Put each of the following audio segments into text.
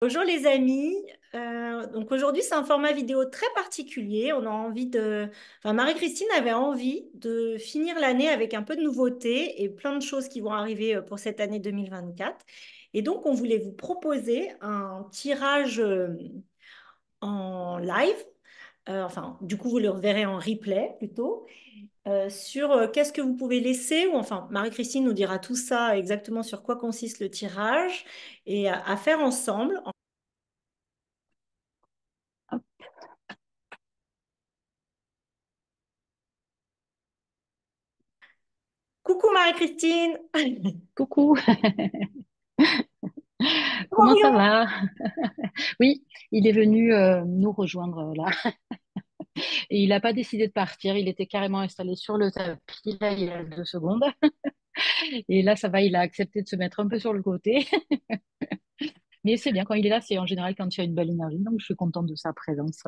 Bonjour les amis. Donc aujourd'hui c'est un format vidéo très particulier. On a envie de, enfin Marie-Christine avait envie de finir l'année avec un peu de nouveautés et plein de choses qui vont arriver pour cette année 2024. Et donc on voulait vous proposer un tirage en live. Enfin du coup vous le reverrez en replay plutôt sur qu'est-ce que vous pouvez laisser ou enfin Marie-Christine nous dira tout ça exactement sur quoi consiste le tirage et à faire ensemble. Hop, Coucou Marie-Christine. coucou, comment ça Marion. va? Oui, il est venu nous rejoindre là et il n'a pas décidé de partir. Il était carrément installé sur le tapis là il y a 2 secondes et là ça va, il a accepté de se mettre un peu sur le côté. Mais c'est bien quand il est là, c'est en général quand il y a une belle énergie. Donc je suis contente de sa présence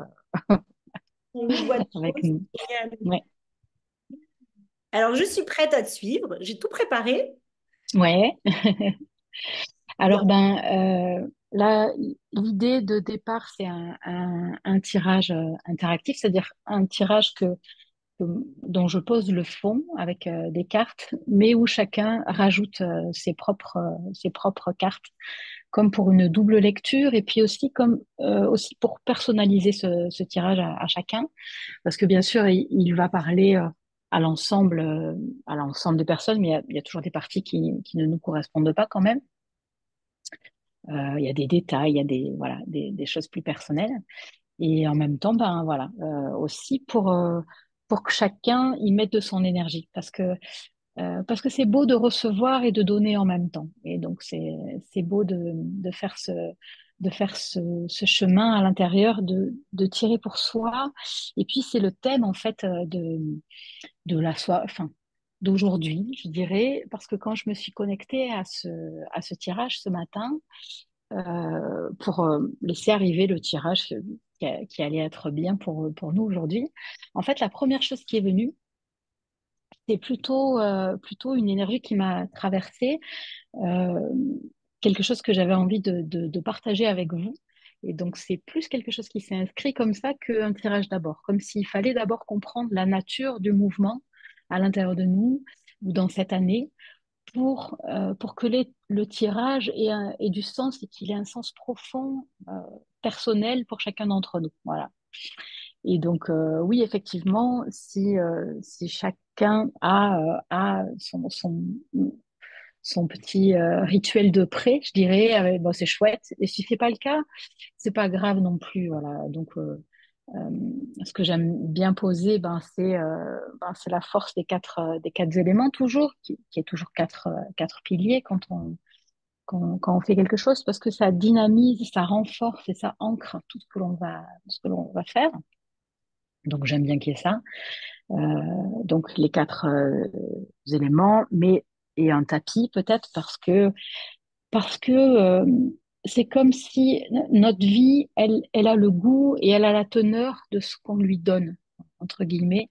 On nous voit avec tous. nous. Génial. Ouais, Alors, je suis prête à te suivre. J'ai tout préparé. ouais. Bien. Alors là, l'idée de départ, c'est un tirage interactif, c'est-à-dire un tirage dont je pose le fond avec des cartes, mais où chacun rajoute ses propres cartes, comme pour une double lecture, et puis aussi comme aussi pour personnaliser ce tirage à chacun, parce que bien sûr, il va parler à l'ensemble à l'ensemble des personnes, mais il y a toujours des parties qui ne nous correspondent pas quand même. Il y a des détails, il y a des choses plus personnelles. Et en même temps, ben voilà, aussi pour que chacun y mette de son énergie, parce que c'est beau de recevoir et de donner en même temps. Et donc c'est beau de faire ce chemin à l'intérieur, de tirer pour soi. Et puis c'est le thème en fait de la soie, enfin d'aujourd'hui, je dirais, parce que quand je me suis connectée à ce tirage ce matin, pour laisser arriver le tirage qui allait être bien pour nous aujourd'hui. En fait, la première chose qui est venue, c'est plutôt une énergie qui m'a traversée, euh, quelque chose que j'avais envie de partager avec vous. Et donc, c'est plus quelque chose qui s'est inscrit comme ça qu'un tirage d'abord, comme s'il fallait d'abord comprendre la nature du mouvement à l'intérieur de nous ou dans cette année pour que le tirage ait du sens et qu'il ait un sens profond, personnel pour chacun d'entre nous. Voilà. Et donc, oui, effectivement, si chacun a son petit rituel de prêt, je dirais, bon, c'est chouette. Et si c'est pas le cas, c'est pas grave non plus. Voilà. Donc, euh, ce que j'aime bien poser, c'est la force des quatre éléments toujours, qui est toujours quatre piliers quand on fait quelque chose, parce que ça dynamise, ça renforce et ça ancre tout ce que l'on va faire. Donc j'aime bien qu'il y ait ça. Euh, donc les quatre éléments, mais et un tapis peut-être parce que c'est comme si notre vie, elle a le goût et elle a la teneur de ce qu'on lui donne, entre guillemets,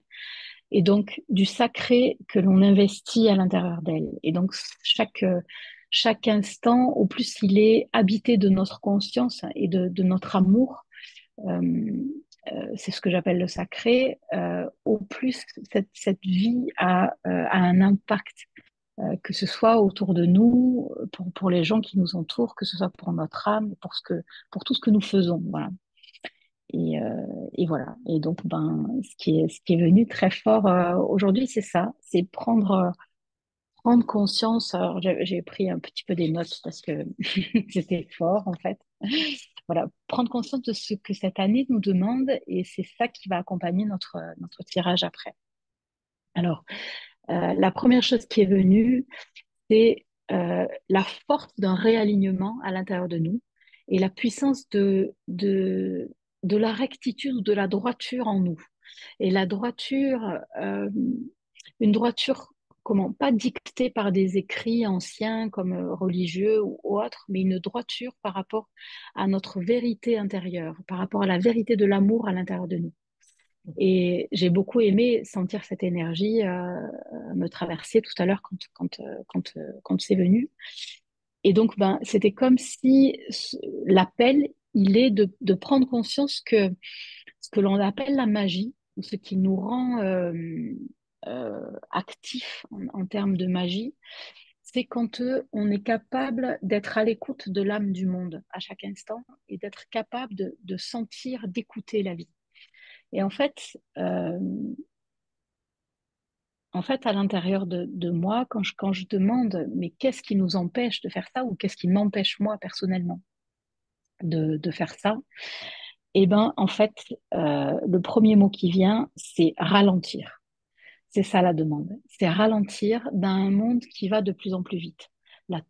et donc du sacré que l'on investit à l'intérieur d'elle. Et donc chaque instant, au plus il est habité de notre conscience et de notre amour, euh, c'est ce que j'appelle le sacré, au plus cette vie a un impact, que ce soit autour de nous, pour les gens qui nous entourent, que ce soit pour notre âme, pour tout ce que nous faisons. Voilà. Et voilà. Et donc, ce qui est venu très fort aujourd'hui, c'est ça, c'est prendre conscience. Alors, j'ai pris un petit peu des notes parce que c'était fort, en fait. Voilà, prendre conscience de ce que cette année nous demande et c'est ça qui va accompagner notre tirage après. Alors, la première chose qui est venue, c'est la force d'un réalignement à l'intérieur de nous et la puissance de la rectitude ou de la droiture en nous. Et la droiture, une droiture, comment, pas dictée par des écrits anciens comme religieux ou autres, mais une droiture par rapport à notre vérité intérieure, par rapport à la vérité de l'amour à l'intérieur de nous. Et j'ai beaucoup aimé sentir cette énergie me traverser tout à l'heure quand c'est venu. Et donc, ben, c'était comme si l'appel, il est de prendre conscience que ce que l'on appelle la magie, ou ce qui nous rend actifs en termes de magie, c'est quand on est capable d'être à l'écoute de l'âme du monde à chaque instant et d'être capable de sentir, d'écouter la vie. Et en fait, à l'intérieur de moi, quand je demande, mais qu'est-ce qui nous empêche de faire ça ou qu'est-ce qui m'empêche moi personnellement de faire ça, eh ben, en fait, le premier mot qui vient, c'est ralentir. C'est ça la demande. C'est ralentir dans un monde qui va de plus en plus vite. La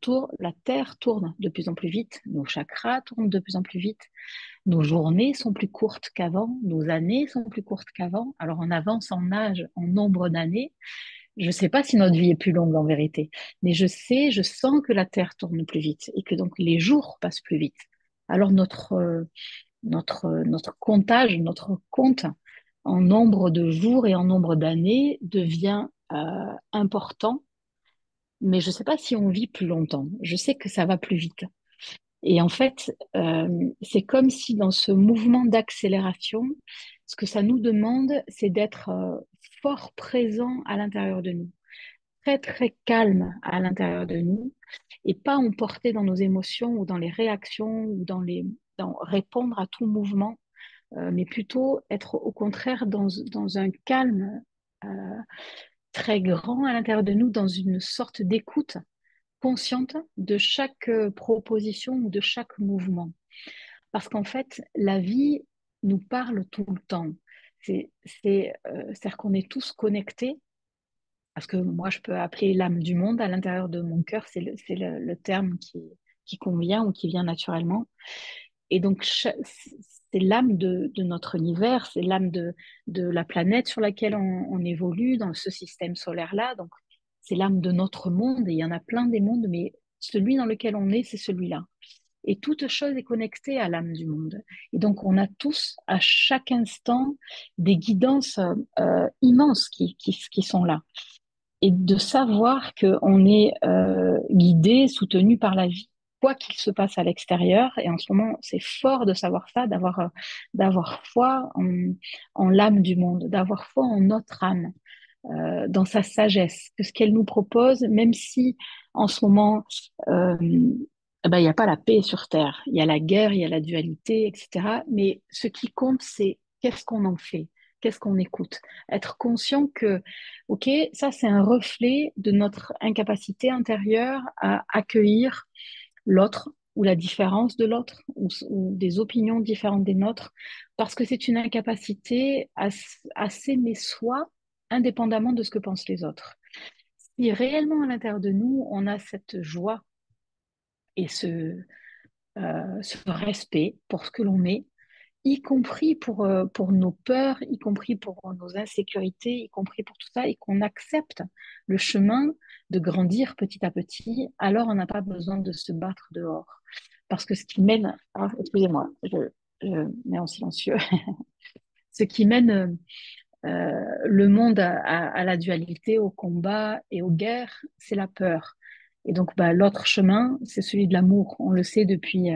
Terre tourne de plus en plus vite, nos chakras tournent de plus en plus vite, nos journées sont plus courtes qu'avant, nos années sont plus courtes qu'avant. Alors on avance en âge, en nombre d'années. Je ne sais pas si notre vie est plus longue en vérité, mais je sens que la Terre tourne plus vite et que donc les jours passent plus vite. Alors notre comptage, notre compte en nombre de jours et en nombre d'années devient important, mais je ne sais pas si on vit plus longtemps. Je sais que ça va plus vite. Et en fait, c'est comme si dans ce mouvement d'accélération, ce que ça nous demande, c'est d'être fort présent à l'intérieur de nous, très très calme à l'intérieur de nous, et pas emporté dans nos émotions ou dans les réactions ou dans répondre à tout mouvement, mais plutôt être au contraire dans un calme euh, très grand à l'intérieur de nous, dans une sorte d'écoute consciente de chaque proposition ou de chaque mouvement. Parce qu'en fait, la vie nous parle tout le temps. C'est-à-dire qu'on est tous connectés, parce que moi, je peux appeler l'âme du monde à l'intérieur de mon cœur, le terme qui convient ou qui vient naturellement. Et donc, c'est l'âme de notre univers, c'est l'âme de la planète sur laquelle on évolue dans ce système solaire-là. Donc, c'est l'âme de notre monde, et il y en a plein des mondes, mais celui dans lequel on est, c'est celui-là. Et toute chose est connectée à l'âme du monde. Et donc, on a tous, à chaque instant, des guidances immenses qui sont là. Et de savoir qu'on est guidé, soutenu par la vie, quoi qu'il se passe à l'extérieur. Et en ce moment, c'est fort de savoir ça, d'avoir foi en l'âme du monde, d'avoir foi en notre âme, dans sa sagesse, que ce qu'elle nous propose, même si en ce moment, euh, eh ben, il n'y a pas la paix sur Terre, il y a la guerre, il y a la dualité, etc. Mais ce qui compte, c'est qu'est-ce qu'on en fait, qu'est-ce qu'on écoute. Être conscient que, OK, ça c'est un reflet de notre incapacité intérieure à accueillir l'autre ou la différence de l'autre ou des opinions différentes des nôtres, parce que c'est une incapacité à s'aimer soi indépendamment de ce que pensent les autres. Si réellement à l'intérieur de nous, on a cette joie et ce respect pour ce que l'on est, y compris pour nos peurs, y compris pour nos insécurités, y compris pour tout ça, et qu'on accepte le chemin de grandir petit à petit, alors on n'a pas besoin de se battre dehors. Parce que ce qui mène, ah, excusez-moi, je mets en silencieux, ce qui mène le monde à la dualité, au combat et aux guerres, c'est la peur. Et donc, bah, l'autre chemin, c'est celui de l'amour. On le sait depuis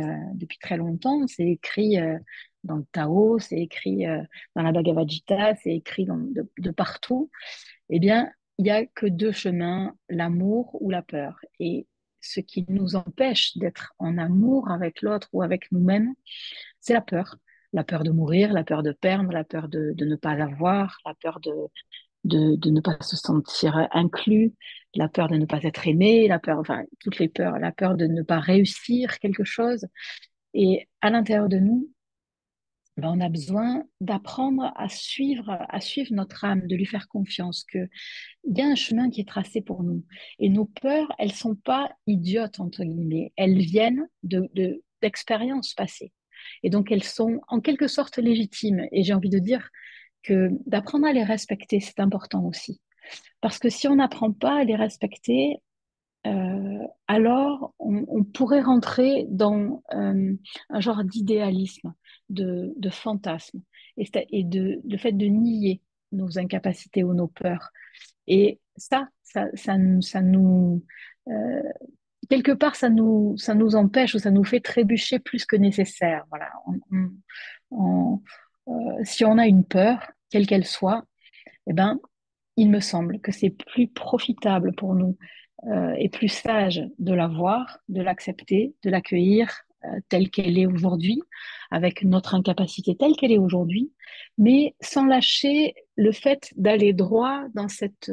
très longtemps. C'est écrit dans le Tao, c'est écrit dans la Bhagavad Gita, c'est écrit de partout. Eh bien, il n'y a que deux chemins, l'amour ou la peur. Et ce qui nous empêche d'être en amour avec l'autre ou avec nous-mêmes, c'est la peur. La peur de mourir, la peur de perdre, la peur de ne pas avoir, la peur de ne pas se sentir inclus, la peur de ne pas être aimé, la peur, enfin, toutes les peurs, la peur de ne pas réussir quelque chose. Et à l'intérieur de nous, ben, on a besoin d'apprendre à suivre notre âme, de lui faire confiance, qu'il y a un chemin qui est tracé pour nous. Et nos peurs, elles sont pas idiotes, entre guillemets. Elles viennent d'expériences passées. Et donc, elles sont en quelque sorte légitimes. Et j'ai envie de dire que d'apprendre à les respecter, c'est important aussi. Parce que si on n'apprend pas à les respecter, alors on pourrait rentrer dans un genre d'idéalisme, de fantasme, le fait de nier nos incapacités ou nos peurs. Et ça nous, euh, quelque part, ça nous empêche ou ça nous fait trébucher plus que nécessaire. Voilà. Si on a une peur, quelle qu'elle soit, eh ben, il me semble que c'est plus profitable pour nous et plus sage de la voir, de l'accepter, de l'accueillir telle qu'elle est aujourd'hui, avec notre incapacité telle qu'elle est aujourd'hui, mais sans lâcher le fait d'aller droit dans cette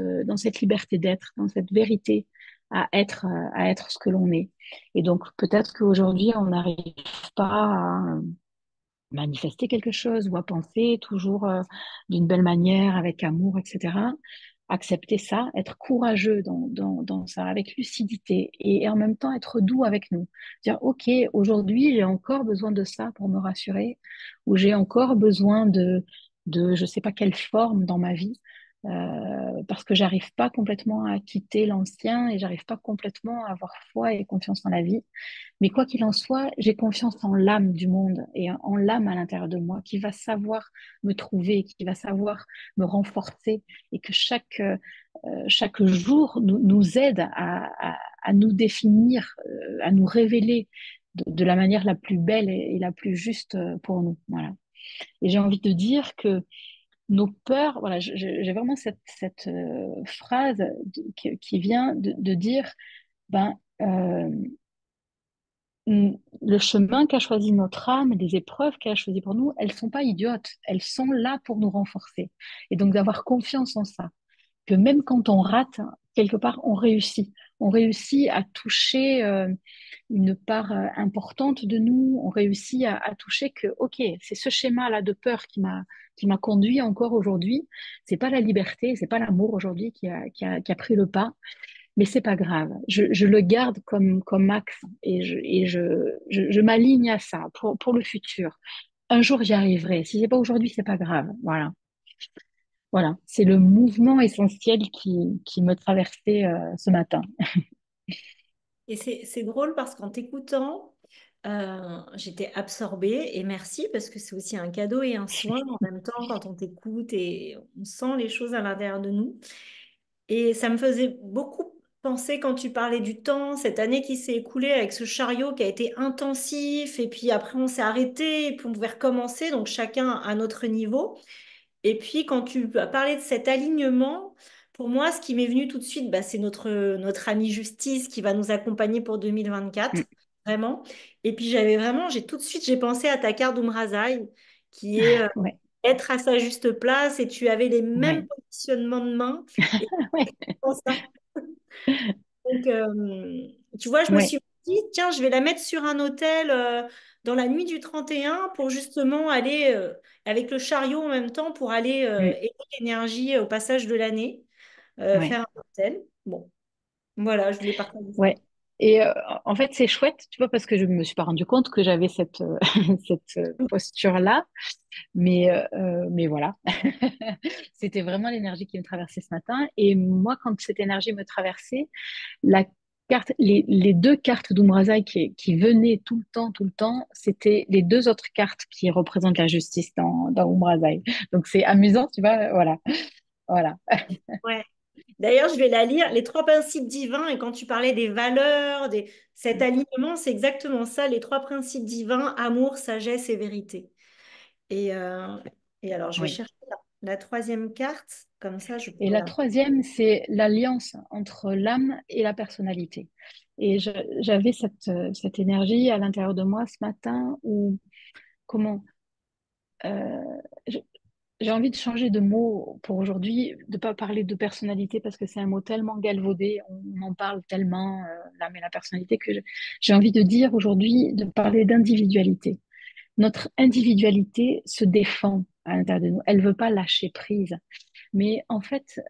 liberté d'être, dans cette vérité à être ce que l'on est. Et donc peut-être qu'aujourd'hui, on n'arrive pas à manifester quelque chose ou à penser toujours d'une belle manière, avec amour, etc. Accepter ça, être courageux dans ça, avec lucidité et en même temps être doux avec nous. Dire, OK, aujourd'hui, j'ai encore besoin de ça pour me rassurer ou j'ai encore besoin de je sais pas quelle forme dans ma vie. Parce que j'arrive pas complètement à quitter l'ancien et j'arrive pas complètement à avoir foi et confiance en la vie. Mais quoi qu'il en soit, j'ai confiance en l'âme du monde et en l'âme à l'intérieur de moi qui va savoir me trouver, qui va savoir me renforcer et que chaque jour nous aide à nous définir, à nous révéler de la manière la plus belle et la plus juste pour nous. Voilà. Et j'ai envie de dire que nos peurs, voilà, j'ai vraiment cette phrase qui vient de dire, ben, le chemin qu'a choisi notre âme, les épreuves qu'elle a choisies pour nous, elles sont pas idiotes, elles sont là pour nous renforcer. Et donc d'avoir confiance en ça, que même quand on rate, quelque part, on réussit. On réussit à toucher une part importante de nous, on réussit à toucher que, ok, c'est ce schéma-là de peur qui m'a conduit encore aujourd'hui. C'est pas la liberté, c'est pas l'amour aujourd'hui qui a pris le pas, mais c'est pas grave. Je le garde comme axe et je m'aligne à ça pour le futur. Un jour, j'y arriverai. Si c'est pas aujourd'hui, c'est pas grave. Voilà. Voilà. C'est le mouvement essentiel qui me traversait ce matin. Et c'est drôle parce qu'en t'écoutant, j'étais absorbée et merci parce que c'est aussi un cadeau et un soin en même temps quand on t'écoute et on sent les choses à l'intérieur de nous. Et ça me faisait beaucoup penser quand tu parlais du temps, cette année qui s'est écoulée avec ce chariot qui a été intensif et puis après on s'est arrêté et puis on pouvait recommencer, donc chacun à notre niveau. Et puis, quand tu as parlé de cet alignement, pour moi, ce qui m'est venu tout de suite, bah, c'est notre ami Justice qui va nous accompagner pour Mm. 2024, vraiment. Et puis, j'ai tout de suite, j'ai pensé à ta carte d'Umrazaï, qui est Ouais, être à sa juste place, et tu avais les mêmes ouais, positionnements de main. Et ouais, c'est pour ça. Donc, tu vois, je me ouais. suis dit, tiens, je vais la mettre sur un hôtel dans la nuit du 31 pour justement aller avec le chariot en même temps pour aller Mm. aider l'énergie au passage de l'année, Ouais, faire un hôtel. Bon, voilà, je voulais partager ça. ouais. Et en fait, c'est chouette, tu vois, parce que je me suis pas rendu compte que j'avais cette posture-là. Mais voilà, c'était vraiment l'énergie qui me traversait ce matin. Et moi, quand cette énergie me traversait, la les deux cartes d'Umrazaï qui venaient tout le temps, c'était les deux autres cartes qui représentent la justice dans Umrazaï. Donc c'est amusant, tu vois, voilà, voilà. Ouais. D'ailleurs, je vais la lire, les trois principes divins, et quand tu parlais des valeurs, cet alignement, c'est exactement ça, les trois principes divins, amour, sagesse et vérité. Et, euh, et alors, je vais Oui. chercher la troisième carte, comme ça, je Et pourrais la la... troisième, c'est l'alliance entre l'âme et la personnalité. Et j'avais cette énergie à l'intérieur de moi ce matin où, comment, euh, j'ai envie de changer de mot pour aujourd'hui, de pas parler de personnalité parce que c'est un mot tellement galvaudé, on en parle tellement, l'âme et la personnalité, que j'ai envie de dire aujourd'hui, de parler d'individualité. Notre individualité se défend à l'intérieur de nous, elle veut pas lâcher prise. Mais en fait,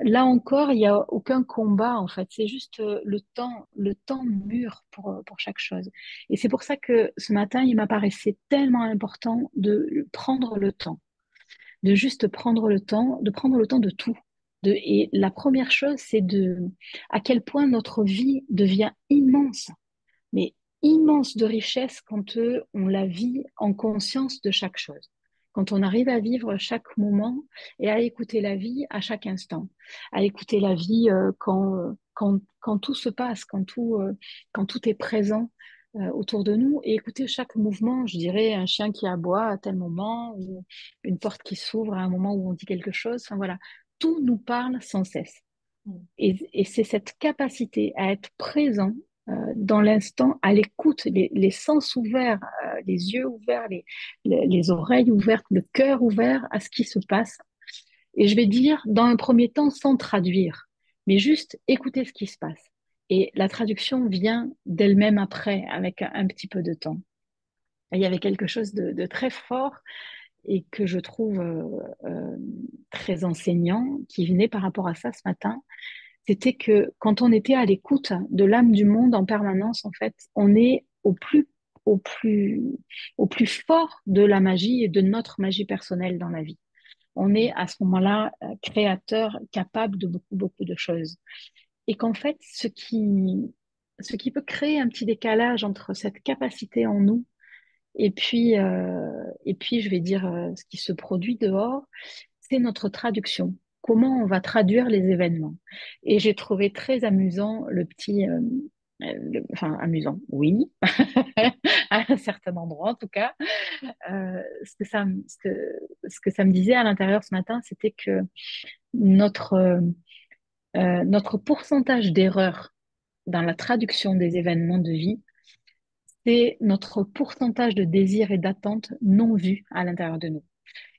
là encore, il n'y a aucun combat, en fait. C'est juste le temps mûr pour chaque chose. Et c'est pour ça que ce matin, il m'apparaissait tellement important de prendre le temps, de juste prendre le temps, de prendre le temps de tout. Et la première chose, c'est à quel point notre vie devient immense, mais immense de richesse quand on la vit en conscience de chaque chose. Quand on arrive à vivre chaque moment et à écouter la vie à chaque instant, à écouter la vie quand tout se passe, quand tout est présent autour de nous, et écouter chaque mouvement, je dirais un chien qui aboie à tel moment, ou une porte qui s'ouvre à un moment où on dit quelque chose, enfin voilà, tout nous parle sans cesse. Et c'est cette capacité à être présent dans l'instant, à l'écoute, les sens ouverts, les yeux ouverts, les oreilles ouvertes, le cœur ouvert à ce qui se passe. Et je vais dire, dans un premier temps, sans traduire, mais juste écouter ce qui se passe. Et la traduction vient d'elle-même après, avec un petit peu de temps. Et il y avait quelque chose de très fort et que je trouve très enseignant, qui venait par rapport à ça ce matin. C'était que quand on était à l'écoute de l'âme du monde en permanence, en fait, on est au plus, au plus fort de la magie et de notre magie personnelle dans la vie. On est à ce moment-là créateur, capable de beaucoup, beaucoup de choses. Et qu'en fait, ce qui peut créer un petit décalage entre cette capacité en nous et puis je vais dire, ce qui se produit dehors, c'est notre traduction. Comment on va traduire les événements. Et j'ai trouvé très amusant le petit, enfin amusant, oui, à un certain endroit en tout cas. Ce que ça me disait à l'intérieur ce matin, c'était que notre, notre pourcentage d'erreur dans la traduction des événements de vie, c'est notre pourcentage de désir et d'attente non vus à l'intérieur de nous.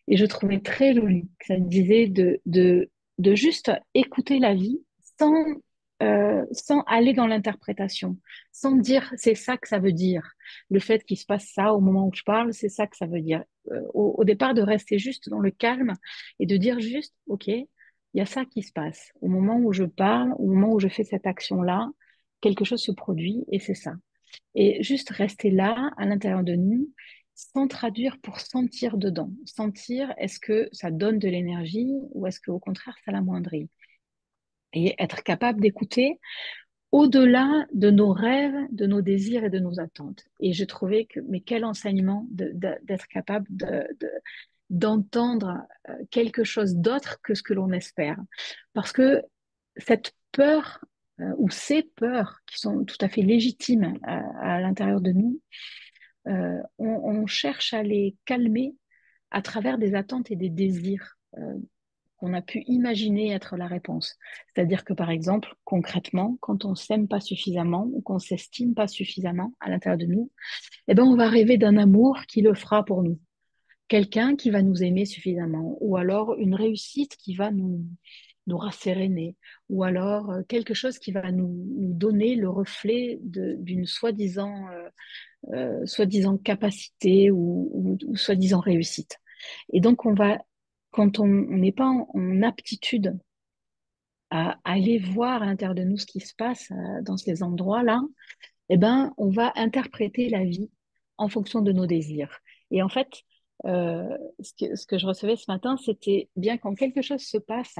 Et je trouvais très joli que ça disait de juste écouter la vie sans, sans aller dans l'interprétation, sans dire c'est ça que ça veut dire. Le fait qu'il se passe ça au moment où je parle, c'est ça que ça veut dire. Au départ, de rester juste dans le calme et de dire juste, OK, il y a ça qui se passe. Au moment où je parle, au moment où je fais cette action-là, quelque chose se produit et c'est ça. Et juste rester là, à l'intérieur de nous, sans traduire pour sentir dedans. Sentir, est-ce que ça donne de l'énergie ou est-ce qu'au contraire, ça l'amoindrit? Et être capable d'écouter au-delà de nos rêves, de nos désirs et de nos attentes. Et j'ai trouvé que, mais quel enseignement d'être capable d'entendre quelque chose d'autre que ce que l'on espère. Parce que cette peur ou ces peurs qui sont tout à fait légitimes à l'intérieur de nous, on cherche à les calmer à travers des attentes et des désirs qu'on a pu imaginer être la réponse. C'est-à-dire que, par exemple, concrètement, quand on s'aime pas suffisamment ou qu'on s'estime pas suffisamment à l'intérieur de nous, eh ben, on va rêver d'un amour qui le fera pour nous. Quelqu'un qui va nous aimer suffisamment, ou alors une réussite qui va nous rasséréner, ou alors quelque chose qui va nous donner le reflet d'une soi-disant capacité ou soi-disant réussite. Et donc, quand on n'est pas en aptitude à aller voir à l'intérieur de nous ce qui se passe dans ces endroits-là, eh ben, on va interpréter la vie en fonction de nos désirs. Et en fait, ce que je recevais ce matin, c'était bien quand quelque chose se passe,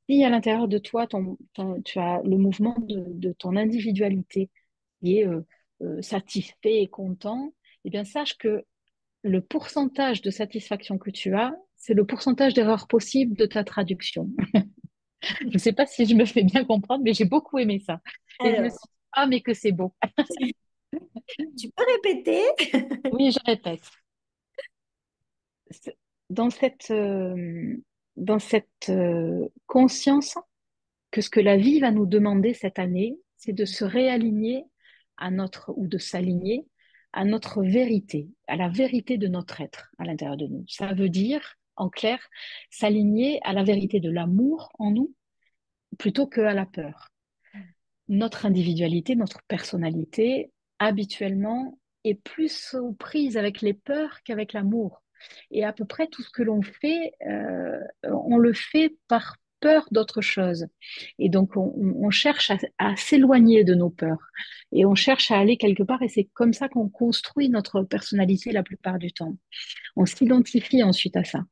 si à l'intérieur de toi, tu as le mouvement de ton individualité qui est satisfait et content, eh bien, sache que le pourcentage de satisfaction que tu as, c'est le pourcentage d'erreur possible de ta traduction. Je ne sais pas si je me fais bien comprendre, mais j'ai beaucoup aimé ça. Et je me suis Alors, dit, ah, mais que c'est beau. tu peux répéter? Oui, je répète. Dans dans cette conscience que ce que la vie va nous demander cette année, c'est de se réaligner ou de s'aligner à notre vérité, à la vérité de notre être à l'intérieur de nous. Ça veut dire, en clair, s'aligner à la vérité de l'amour en nous plutôt qu'à la peur. Notre individualité, notre personnalité, habituellement, est plus aux prises avec les peurs qu'avec l'amour. Et à peu près tout ce que l'on fait, on le fait par peur d'autre chose. Et donc, on cherche à s'éloigner de nos peurs. Et on cherche à aller quelque part, et c'est comme ça qu'on construit notre personnalité la plupart du temps. On s'identifie ensuite à ça.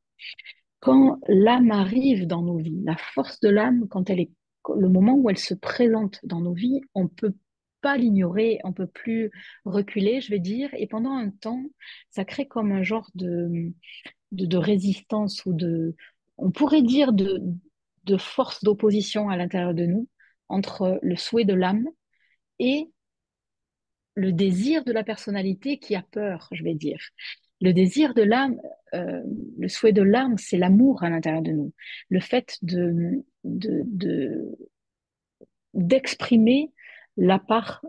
Quand l'âme arrive dans nos vies, la force de l'âme, quand elle est le moment où elle se présente dans nos vies, on peut pas l'ignorer, on peut plus reculer, je vais dire, et pendant un temps, ça crée comme un genre de résistance ou on pourrait dire de force d'opposition à l'intérieur de nous, entre le souhait de l'âme et le désir de la personnalité qui a peur, je vais dire. Le désir de l'âme, euh, le souhait de l'âme, c'est l'amour à l'intérieur de nous. Le fait d'exprimer la part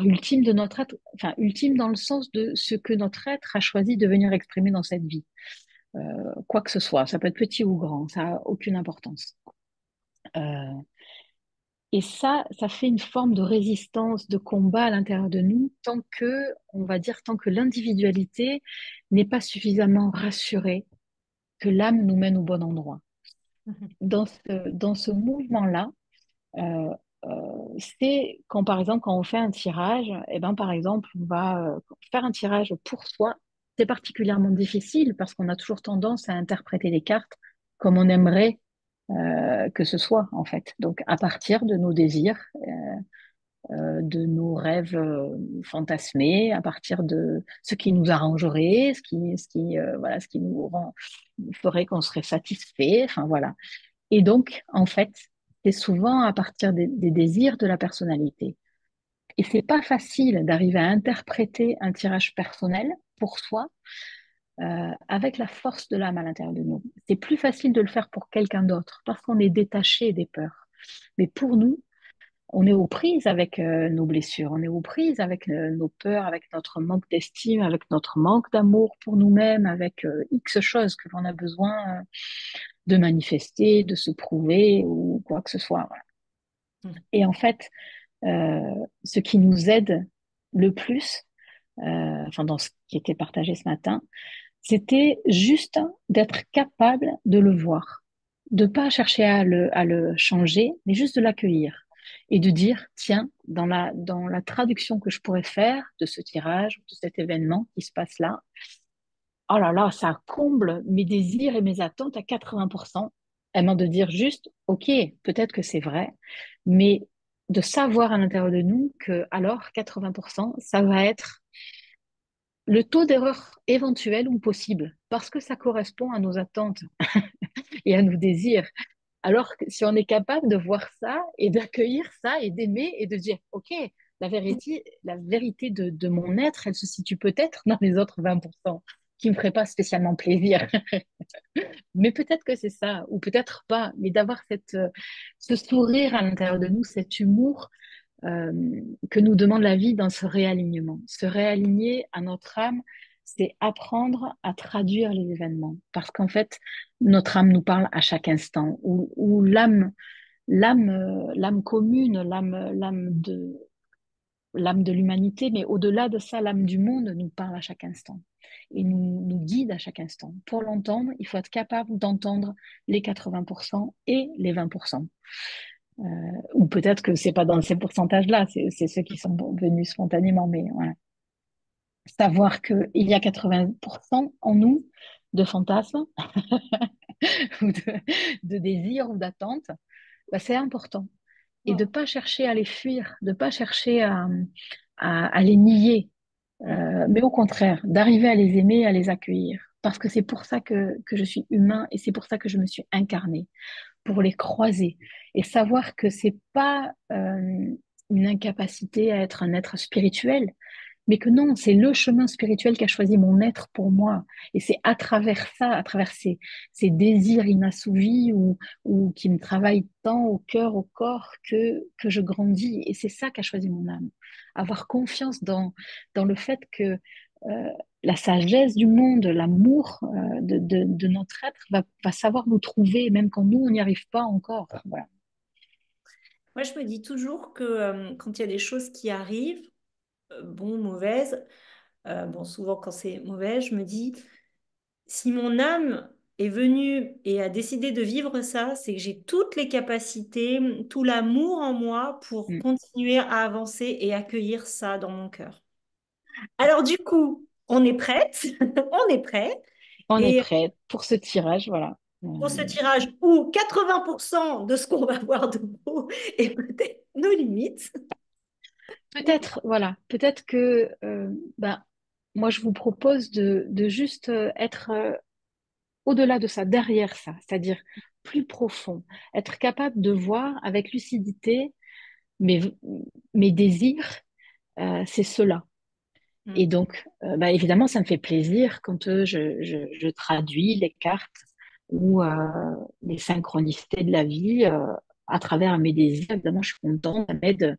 ultime de notre être, enfin ultime dans le sens de ce que notre être a choisi de venir exprimer dans cette vie. Quoi que ce soit, ça peut être petit ou grand, ça n'a aucune importance. Euh, et ça fait une forme de résistance, de combat à l'intérieur de nous, tant que, on va dire, tant que l'individualité n'est pas suffisamment rassurée que l'âme nous mène au bon endroit. Mhm. Dans ce mouvement-là, euh, c'est quand, par exemple, quand on fait un tirage, et ben, par exemple, on va faire un tirage pour soi. C'est particulièrement difficile parce qu'on a toujours tendance à interpréter les cartes comme on aimerait que ce soit, en fait. Donc, à partir de nos désirs, de nos rêves fantasmés, à partir de ce qui nous arrangerait, voilà, ce qui ferait qu'on serait satisfait, enfin voilà. Et donc, en fait, c'est souvent à partir des désirs de la personnalité. Et c'est pas facile d'arriver à interpréter un tirage personnel pour soi avec la force de l'âme à l'intérieur de nous. C'est plus facile de le faire pour quelqu'un d'autre parce qu'on est détaché des peurs. Mais pour nous, on est aux prises avec nos blessures, on est aux prises avec nos peurs, avec notre manque d'estime, avec notre manque d'amour pour nous-mêmes, avec X choses que l'on a besoin de manifester, de se prouver ou quoi que ce soit. Voilà. Mhm. Et en fait, ce qui nous aide le plus, enfin dans ce qui était partagé ce matin, c'était juste d'être capable de le voir, de pas chercher à le changer, mais juste de l'accueillir et de dire, tiens, dans la traduction que je pourrais faire de ce tirage, de cet événement qui se passe là, oh là là, ça comble mes désirs et mes attentes à 80%. Elle m'a de dire juste, ok, peut-être que c'est vrai, mais de savoir à l'intérieur de nous que alors 80%, ça va être le taux d'erreur éventuel ou possible, parce que ça correspond à nos attentes et à nos désirs. Alors que si on est capable de voir ça et d'accueillir ça et d'aimer et de dire, OK, la vérité de mon être, elle se situe peut-être dans les autres 20% qui me feraient pas spécialement plaisir. Mais peut-être que c'est ça, ou peut-être pas, mais d'avoir ce sourire à l'intérieur de nous, cet humour euh, que nous demande la vie dans ce réalignement. Se réaligner à notre âme, c'est apprendre à traduire les événements. Parce qu'en fait, notre âme nous parle à chaque instant, où l'âme commune, l'âme de l'humanité, mais au-delà de ça, l'âme du monde nous parle à chaque instant et nous guide à chaque instant. Pour l'entendre, il faut être capable d'entendre les 80% et les 20%. Euh, ou peut-être que c'est pas dans ces pourcentages-là, c'est ceux qui sont venus spontanément, mais voilà. Savoir qu'il y a 80% en nous de fantasmes ou de désirs ou d'attentes, bah, c'est important. Et de Wow. pas chercher à les fuir, de pas chercher à les nier, Mhm. mais au contraire, d'arriver à les aimer, à les accueillir. Parce que c'est pour ça que je suis humain et c'est pour ça que je me suis incarnée, pour les croiser et savoir que c'est pas une incapacité à être un être spirituel, mais que non, c'est le chemin spirituel qu'a choisi mon être pour moi. Et c'est à travers ça, à travers ces désirs inassouvis ou qui me travaillent tant au cœur, au corps, que je grandis. Et c'est ça qu'a choisi mon âme. Avoir confiance dans le fait que la sagesse du monde, l'amour de notre être va savoir nous trouver, même quand nous, on n'y arrive pas encore. Voilà. Moi, je me dis toujours que quand il y a des choses qui arrivent, bon, mauvaises, bon, souvent quand c'est mauvais, je me dis, si mon âme est venue et a décidé de vivre ça, c'est que j'ai toutes les capacités, tout l'amour en moi pour Mm. continuer à avancer et accueillir ça dans mon cœur. Alors du coup, on est prête, on est prêt. On est Et prêt pour ce tirage, voilà. pour ce tirage où 80% de ce qu'on va voir de beau est peut-être nos limites. Peut-être, voilà, peut-être que ben, moi je vous propose de juste être au-delà de ça, derrière ça, c'est-à-dire plus profond, être capable de voir avec lucidité mes, mes désirs, c'est cela. Et Mm. donc, bah, évidemment, ça me fait plaisir quand je traduis les cartes ou les synchronicités de la vie à travers mes désirs. Évidemment, je suis contente, ça m'aide.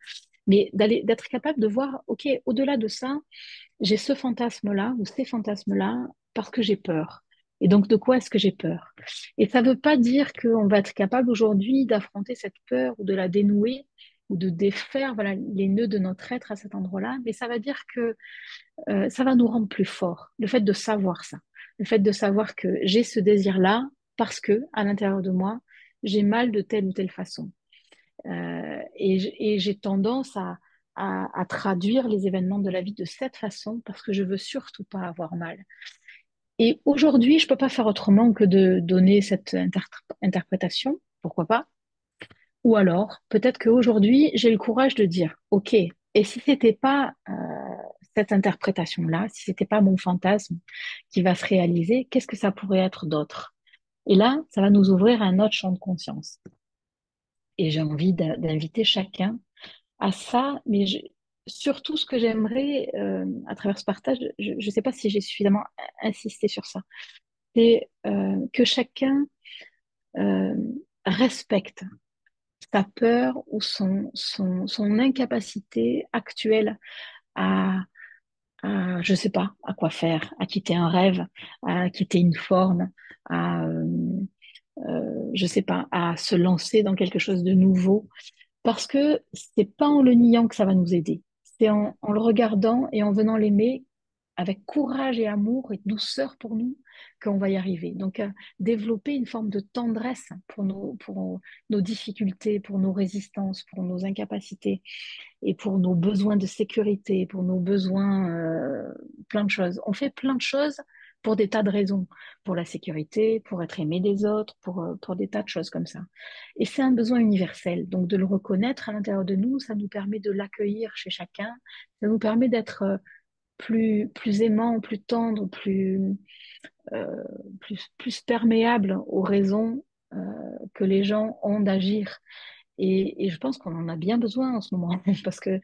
Mais d'être capable de voir, OK, au-delà de ça, j'ai ce fantasme-là ou ces fantasmes-là parce que j'ai peur. Et donc, de quoi est-ce que j'ai peur? Et ça ne veut pas dire qu'on va être capable aujourd'hui d'affronter cette peur ou de la dénouer ou de défaire voilà, les nœuds de notre être à cet endroit-là, mais ça va dire que ça va nous rendre plus forts. Le fait de savoir ça, le fait de savoir que j'ai ce désir-là parce que à l'intérieur de moi, j'ai mal de telle ou telle façon. Et j'ai tendance à traduire les événements de la vie de cette façon parce que je veux surtout pas avoir mal. Et aujourd'hui, je peux pas faire autrement que de donner cette interprétation. Pourquoi pas? Ou alors, peut-être qu'aujourd'hui, j'ai le courage de dire, OK, et si c'était pas cette interprétation-là, si c'était pas mon fantasme qui va se réaliser, qu'est-ce que ça pourrait être d'autre? Et là, ça va nous ouvrir un autre champ de conscience. Et j'ai envie d'inviter chacun à ça, mais surtout ce que j'aimerais à travers ce partage, je ne sais pas si j'ai suffisamment insisté sur ça, c'est que chacun euh, respecte sa peur ou son incapacité actuelle à, je sais pas, à quoi faire, à quitter un rêve, à quitter une forme, à, je sais pas, à se lancer dans quelque chose de nouveau. Parce que c'est pas en le niant que ça va nous aider. C'est en le regardant et en venant l'aimer avec courage et amour et douceur pour nous qu'on va y arriver. Donc, développer une forme de tendresse pour nos difficultés, pour nos résistances, pour nos incapacités et pour nos besoins de sécurité, pour nos besoins, plein de choses. On fait plein de choses pour des tas de raisons, pour la sécurité, pour être aimé des autres, pour des tas de choses comme ça. Et c'est un besoin universel. Donc de le reconnaître à l'intérieur de nous, ça nous permet de l'accueillir chez chacun, ça nous permet d'être plus aimant, plus tendre, euh, plus perméable aux raisons que les gens ont d'agir. Et je pense qu'on en a bien besoin en ce moment, parce que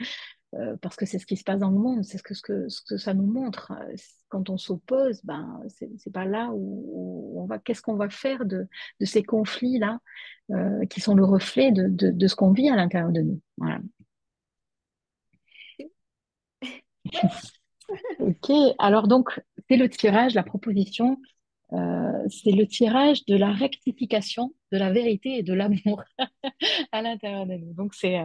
c'est ce qui se passe dans le monde, c'est ce que ça nous montre. Quand on s'oppose, ben, c'est pas là où on va. Qu'est-ce qu'on va faire de ces conflits-là, qui sont le reflet de ce qu'on vit à l'intérieur de nous. Voilà. Ok, alors donc, c'est le tirage, la proposition, c'est le tirage de la rectification, de la vérité et de l'amour à l'intérieur de nous. Donc, c'est,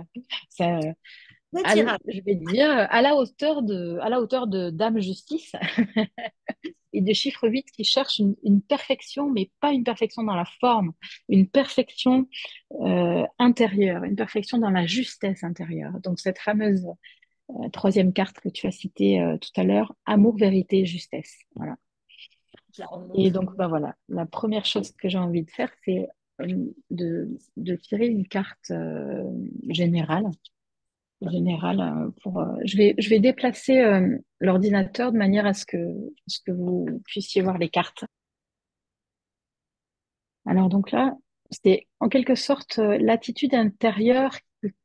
Le tirage. je vais dire, à la hauteur de Dame Justice et de chiffre 8 qui cherche une perfection, mais pas une perfection dans la forme, une perfection intérieure, une perfection dans la justesse intérieure. Donc, cette fameuse troisième carte que tu as citée tout à l'heure, amour, vérité, justesse. Voilà. Je la Et remonte. donc, bah voilà, la première chose que j'ai envie de faire, c'est de tirer une carte générale. Générale je vais déplacer l'ordinateur de manière à ce que vous puissiez voir les cartes. Alors donc là, c'est en quelque sorte l'attitude intérieure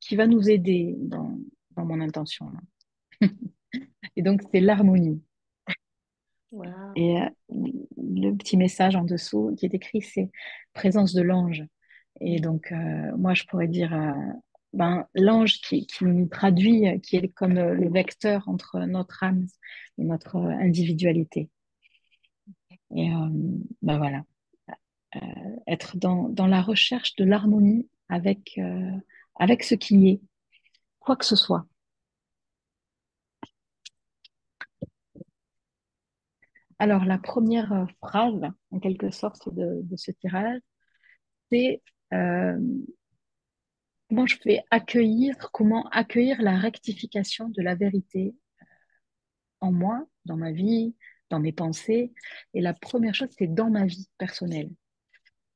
qui va nous aider dans mon intention, là. Et donc, c'est l'harmonie. Wow. Et le petit message en dessous qui est écrit, c'est présence de l'ange. Et donc, moi, je pourrais dire, ben, l'ange qui nous traduit, qui est comme le vecteur entre notre âme et notre individualité. Et ben voilà, Euh, être dans la recherche de l'harmonie avec ce qui est, quoi que ce soit. Alors, la première phrase, en quelque sorte, de ce tirage, c'est euh, comment accueillir la rectification de la vérité en moi, dans ma vie, dans mes pensées. Et la première chose, c'est dans ma vie personnelle.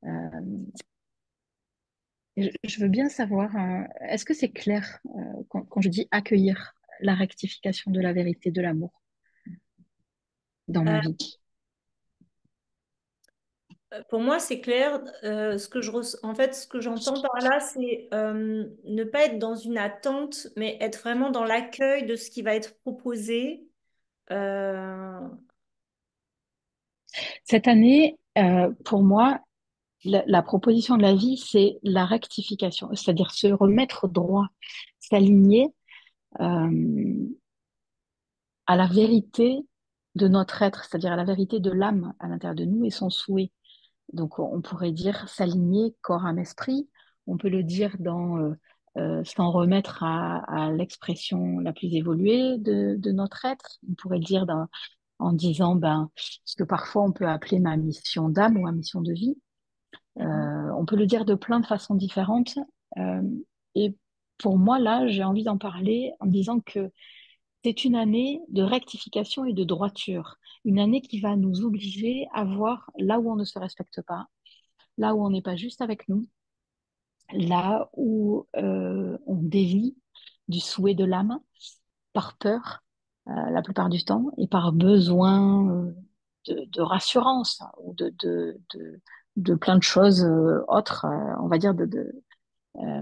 Euh, je veux bien savoir, est-ce que c'est clair quand je dis accueillir la rectification de la vérité, de l'amour dans Euh, ma vie? Pour moi, c'est clair. En fait, ce que j'entends par là, c'est ne pas être dans une attente, mais être vraiment dans l'accueil de ce qui va être proposé. Euh, Cette année, pour moi, la proposition de la vie, c'est la rectification, c'est-à-dire se remettre droit, s'aligner euh, à la vérité de notre être, c'est-à-dire à la vérité de l'âme à l'intérieur de nous et son souhait. Donc, on pourrait dire s'aligner corps, âme, esprit. On peut le dire s'en remettre à l'expression la plus évoluée de notre être. On pourrait le dire en disant ce que parfois on peut appeler ma mission d'âme ou ma mission de vie. mhm, On peut le dire de plein de façons différentes. Euh, et pour moi, là, j'ai envie d'en parler en disant que c'est une année de rectification et de droiture. Une année qui va nous obliger à voir là où on ne se respecte pas, là où on n'est pas juste avec nous, là où on dévie du souhait de l'âme par peur, la plupart du temps, et par besoin de rassurance ou de plein de choses autres, on va dire euh,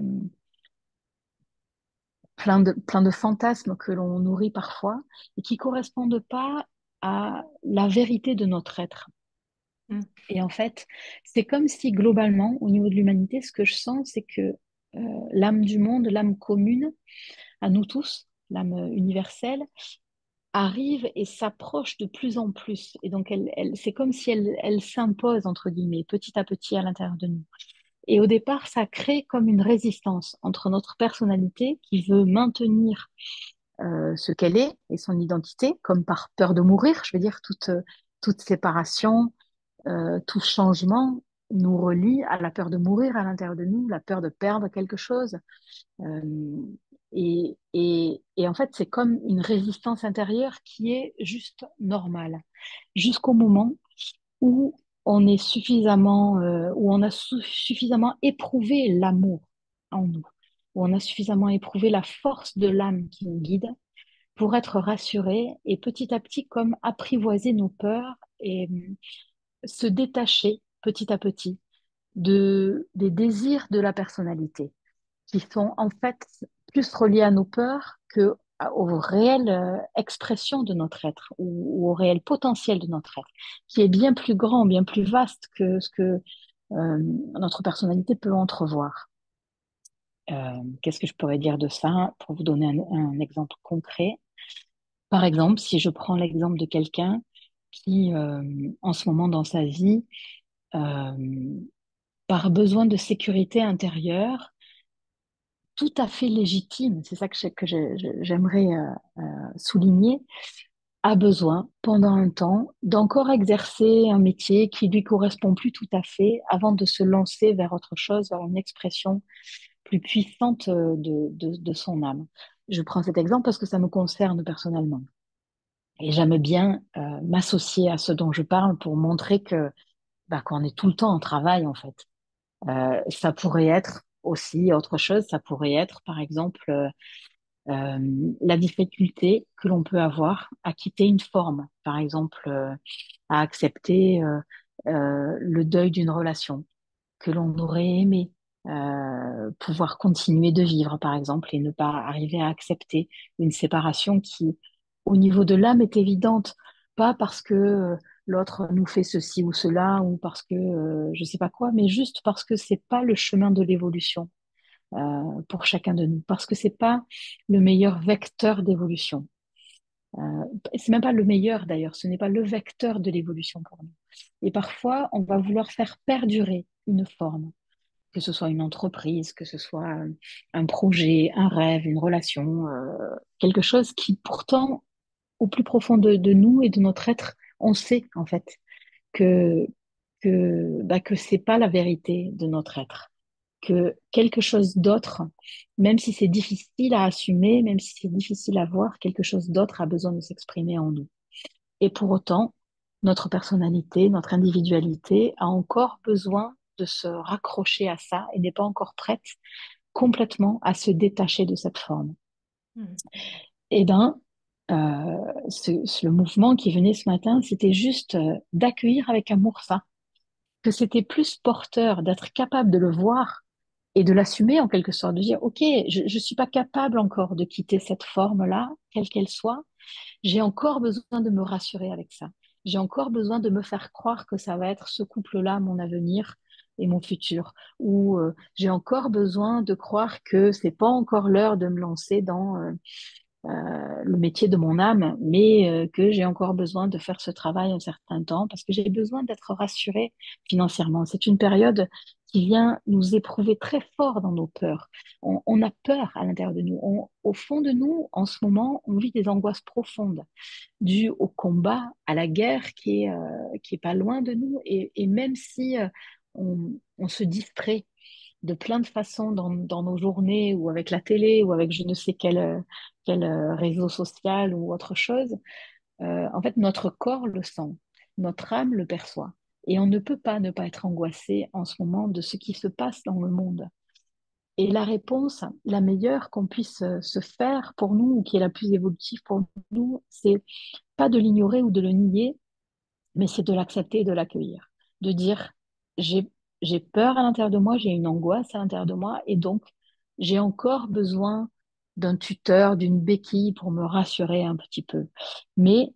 plein de fantasmes que l'on nourrit parfois et qui correspondent pas à la vérité de notre être. mhm, Et en fait, c'est comme si globalement, au niveau de l'humanité, ce que je sens, c'est que l'âme du monde, l'âme commune, à nous tous, l'âme universelle, arrive et s'approche de plus en plus. Et donc, c'est comme si elle s'impose, entre guillemets, petit à petit à l'intérieur de nous. Et au départ, ça crée comme une résistance entre notre personnalité qui veut maintenir ce qu'elle est et son identité, comme par peur de mourir. Je veux dire, toute séparation, tout changement nous relie à la peur de mourir à l'intérieur de nous, la peur de perdre quelque chose. Euh, et en fait, c'est comme une résistance intérieure qui est juste normale, jusqu'au moment où on est suffisamment, où on a suffisamment éprouvé l'amour en nous, où on a suffisamment éprouvé la force de l'âme qui nous guide pour être rassuré et petit à petit comme apprivoiser nos peurs et se détacher petit à petit des désirs de la personnalité, qui sont en fait plus reliés à nos peurs que aux réelles expressions de notre être ou au réel potentiel de notre être, qui est bien plus grand, bien plus vaste que ce que notre personnalité peut entrevoir. Qu'est-ce que je pourrais dire de ça pour vous donner un exemple concret? Par exemple, si je prends l'exemple de quelqu'un qui, en ce moment dans sa vie, euh, par besoin de sécurité intérieure, tout à fait légitime, c'est ça j'aimerais souligner, a besoin pendant un temps d'encore exercer un métier qui lui correspond plus tout à fait avant de se lancer vers autre chose, vers une expression plus puissante de son âme. Je prends cet exemple parce que ça me concerne personnellement. Et j'aime bien m'associer à ce dont je parle pour montrer que qu'on est tout le temps en travail en fait. Ça pourrait être aussi autre chose. Ça pourrait être par exemple euh, la difficulté que l'on peut avoir à quitter une forme, par exemple à accepter le deuil d'une relation que l'on aurait aimé pouvoir continuer de vivre, par exemple, et ne pas arriver à accepter une séparation qui, au niveau de l'âme, est évidente, pas parce que l'autre nous fait ceci ou cela, ou parce que je sais pas quoi, mais juste parce que c'est pas le chemin de l'évolution pour chacun de nous, parce que c'est pas le meilleur vecteur d'évolution. C'est même pas le meilleur d'ailleurs, ce n'est pas le vecteur de l'évolution pour nous. Et parfois, on va vouloir faire perdurer une forme, que ce soit une entreprise, que ce soit un projet, un rêve, une relation, quelque chose qui pourtant, au plus profond de nous et de notre être, on sait en fait que que c'est pas la vérité de notre être, que quelque chose d'autre, même si c'est difficile à assumer, même si c'est difficile à voir, quelque chose d'autre a besoin de s'exprimer en nous. Et pour autant, notre personnalité, notre individualité a encore besoin de se raccrocher à ça et n'est pas encore prête complètement à se détacher de cette forme. mhm. Eh ben, le mouvement qui venait ce matin, c'était juste d'accueillir avec amour ça, que c'était plus porteur d'être capable de le voir et de l'assumer en quelque sorte, de dire, OK, je ne suis pas capable encore de quitter cette forme-là, quelle qu'elle soit. J'ai encore besoin de me rassurer avec ça. J'ai encore besoin de me faire croire que ça va être ce couple-là, mon avenir et mon futur. Ou j'ai encore besoin de croire que c'est pas encore l'heure de me lancer dans le métier de mon âme, mais que j'ai encore besoin de faire ce travail un certain temps parce que j'ai besoin d'être rassurée financièrement. C'est une période qui vient nous éprouver très fort dans nos peurs. On a peur à l'intérieur de nous. Au fond de nous, en ce moment, on vit des angoisses profondes dues au combat, à la guerre qui est pas loin de nous. Et même si on se distrait de plein de façons dans nos journées ou avec la télé ou avec je ne sais quel réseau social ou autre chose, en fait, notre corps le sent, notre âme le perçoit. Et on ne peut pas ne pas être angoissé en ce moment de ce qui se passe dans le monde. Et la réponse, la meilleure qu'on puisse se faire pour nous, ou qui est la plus évolutive pour nous, c'est pas de l'ignorer ou de le nier, mais c'est de l'accepter et de l'accueillir. De dire, j'ai, j'ai peur à l'intérieur de moi, j'ai une angoisse à l'intérieur de moi, et donc j'ai encore besoin d'un tuteur, d'une béquille pour me rassurer un petit peu. Mais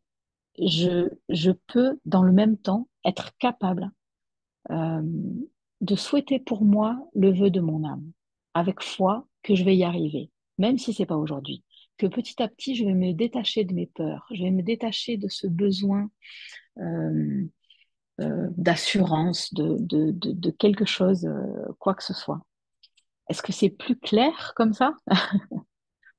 je peux, dans le même temps, être capable euh, de souhaiter pour moi le vœu de mon âme, avec foi que je vais y arriver, même si c'est pas aujourd'hui. Que petit à petit, je vais me détacher de mes peurs, je vais me détacher de ce besoin euh, d'assurance, de quelque chose, quoi que ce soit. Est-ce que c'est plus clair comme ça?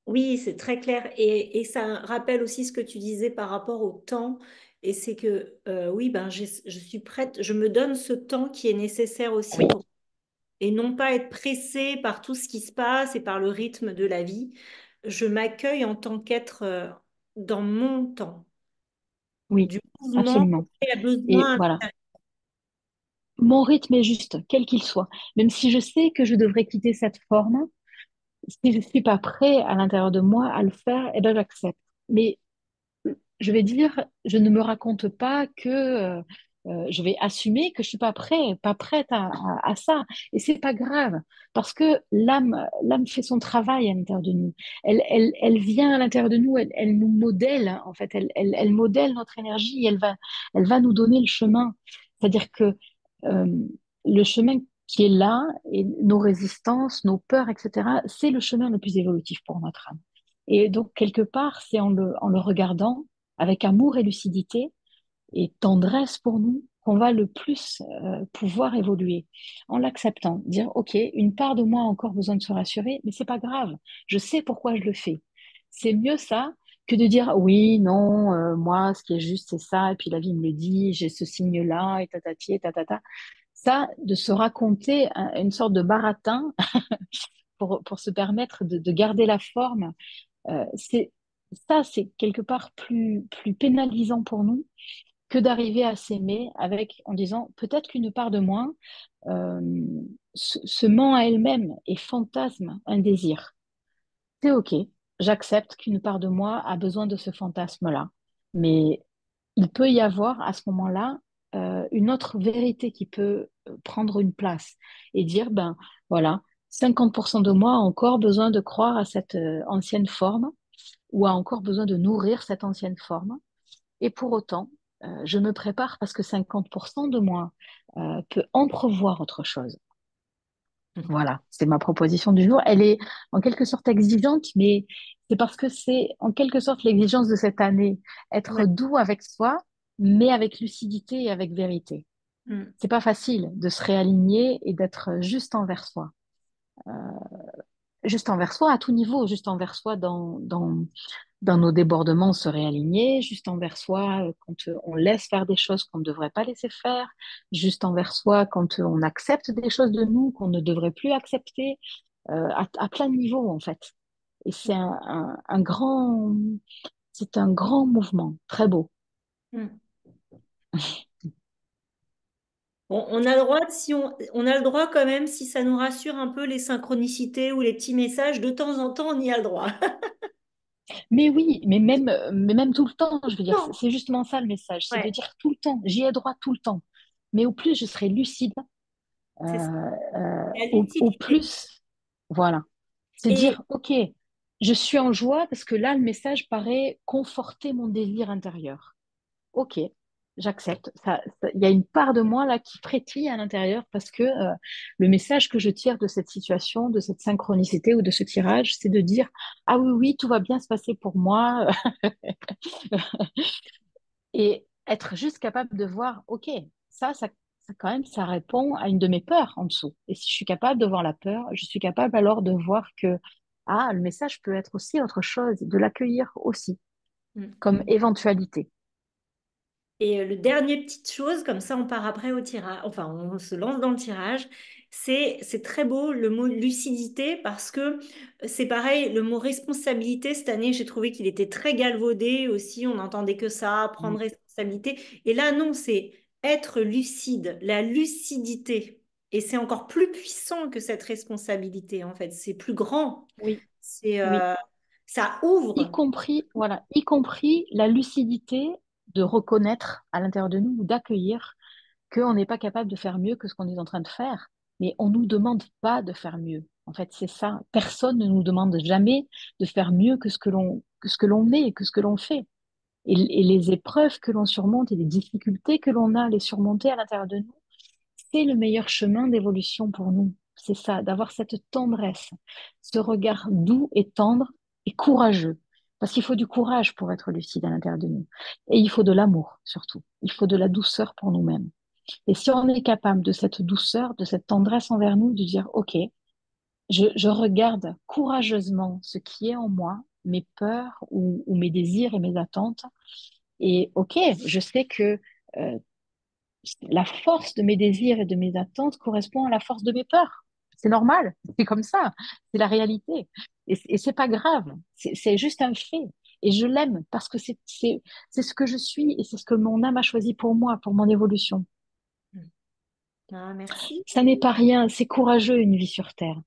Oui, c'est très clair. Et ça rappelle aussi ce que tu disais par rapport au temps. Et c'est que oui, ben, je suis prête, je me donne ce temps qui est nécessaire aussi Oui, pour, et non pas être pressée par tout ce qui se passe et par le rythme de la vie. Je m'accueille en tant qu'être dans mon temps, oui, du mouvement absolument. et a Et besoin. voilà, mon rythme est juste, quel qu'il soit. Même si je sais que je devrais quitter cette forme, si je suis pas prêt à l'intérieur de moi à le faire, eh ben j'accepte. Mais je vais dire, je ne me raconte pas que je vais assumer que je suis pas prêt, pas prête à ça. Et c'est pas grave, parce que l'âme fait son travail à l'intérieur de nous. Elle vient à l'intérieur de nous, elle nous modèle, hein, en fait, elle modèle notre énergie, elle va nous donner le chemin. C'est-à-dire que euh, le chemin qui est là, et nos résistances, nos peurs, etc., c'est le chemin le plus évolutif pour notre âme. Et donc, quelque part, c'est en le regardant avec amour et lucidité et tendresse pour nous qu'on va le plus pouvoir évoluer. En l'acceptant, dire, OK, une part de moi a encore besoin de se rassurer, mais c'est pas grave, je sais pourquoi je le fais. C'est mieux ça que de dire, oui, non, moi, ce qui est juste, c'est ça, et puis la vie me le dit, j'ai ce signe-là, et tatati, et tatata. Ça, de se raconter une sorte de baratin pour se permettre de garder la forme, c'est ça, c'est quelque part plus pénalisant pour nous que d'arriver à s'aimer avec en disant peut-être qu'une part de moi euh, se ment à elle-même et fantasme un désir. C'est OK, j'accepte qu'une part de moi a besoin de ce fantasme-là, mais il peut y avoir à ce moment-là une autre vérité qui peut prendre une place et dire ben voilà, 50% de moi a encore besoin de croire à cette ancienne forme ou a encore besoin de nourrir cette ancienne forme. Et pour autant, je me prépare parce que 50% de moi peut entrevoir autre chose. Voilà, c'est ma proposition du jour. Elle est en quelque sorte exigeante, mais c'est parce que c'est en quelque sorte l'exigence de cette année. Ouais. Être doux avec soi, mais avec lucidité et avec vérité. Mm. C'est pas facile de se réaligner et d'être juste envers soi à tout niveau, juste envers soi dans nos débordements, se réaligner, juste envers soi quand on laisse faire des choses qu'on ne devrait pas laisser faire, juste envers soi quand on accepte des choses de nous qu'on ne devrait plus accepter, à plein de niveaux en fait. Et c'est c'est un grand mouvement, très beau. Mm. On a le droit, si on a le droit quand même, si ça nous rassure un peu les synchronicités ou les petits messages, de temps en temps, on y a le droit. Mais oui, mais même tout le temps, je veux dire, Non. c'est justement ça le message, c'est de Ouais. dire tout le temps, j'y ai droit tout le temps. mais au plus je serai lucide, C'est ça, la au lucidité. plus, voilà. C'est Et dire, OK, je suis en joie parce que là, le message paraît conforter mon désir intérieur. OK, j'accepte. Il y a une part de moi là qui frétille à l'intérieur parce que le message que je tire de cette situation, de cette synchronicité ou de ce tirage, c'est de dire, ah oui, oui, tout va bien se passer pour moi. Et être juste capable de voir, OK, ça quand même, ça répond à une de mes peurs en dessous. Et si je suis capable de voir la peur, je suis capable alors de voir que, ah, le message peut être aussi autre chose, de l'accueillir aussi comme éventualité. le dernier petite chose, comme ça on part après au tirage, enfin on se lance dans le tirage, c'est très beau le mot lucidité parce que c'est pareil, le mot responsabilité, cette année j'ai trouvé qu'il était très galvaudé aussi, on n'entendait que ça, prendre Mm. responsabilité. Et là non, c'est être lucide, la lucidité. Et c'est encore plus puissant que cette responsabilité en fait, c'est plus grand, Oui, c'est oui. ça Y ouvre. compris, voilà, y compris la lucidité de reconnaître à l'intérieur de nous ou d'accueillir qu'on n'est pas capable de faire mieux que ce qu'on est en train de faire, mais on nous demande pas de faire mieux. En fait, c'est ça. Personne ne nous demande jamais de faire mieux que ce que l'on est, que ce que l'on fait. Et les épreuves que l'on surmonte et les difficultés que l'on a à les surmonter à l'intérieur de nous, c'est le meilleur chemin d'évolution pour nous. C'est ça, d'avoir cette tendresse, ce regard doux et tendre et courageux. Parce qu'il faut du courage pour être lucide à l'intérieur de nous. Et il faut de l'amour, surtout. Il faut de la douceur pour nous-mêmes. Et si on est capable de cette douceur, de cette tendresse envers nous, de dire, OK, je regarde courageusement ce qui est en moi, mes peurs ou mes désirs et mes attentes. Et OK, je sais que euh, la force de mes désirs et de mes attentes correspond à la force de mes peurs. C'est normal, c'est comme ça, c'est la réalité. Et c'est pas grave, c'est juste un fait. Et je l'aime parce que c'est ce que je suis et c'est ce que mon âme a choisi pour moi, pour mon évolution. Ah, merci. Ça n'est pas rien, c'est courageux une vie sur Terre.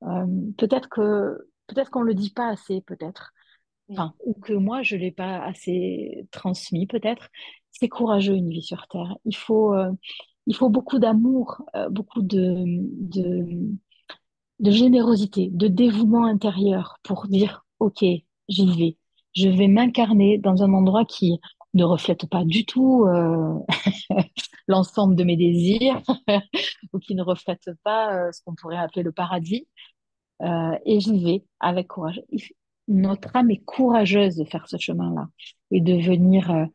Euh, peut-être qu'on le dit pas assez, peut-être. Oui. Enfin, ou que moi je l'ai pas assez transmis, peut-être. C'est courageux une vie sur Terre. Il faut beaucoup d'amour, beaucoup de générosité, de dévouement intérieur pour dire, OK, j'y vais. Je vais m'incarner dans un endroit qui ne reflète pas du tout l'ensemble de mes désirs ou qui ne reflète pas ce qu'on pourrait appeler le paradis. Et j'y vais avec courage. Notre âme est courageuse de faire ce chemin-là et de venir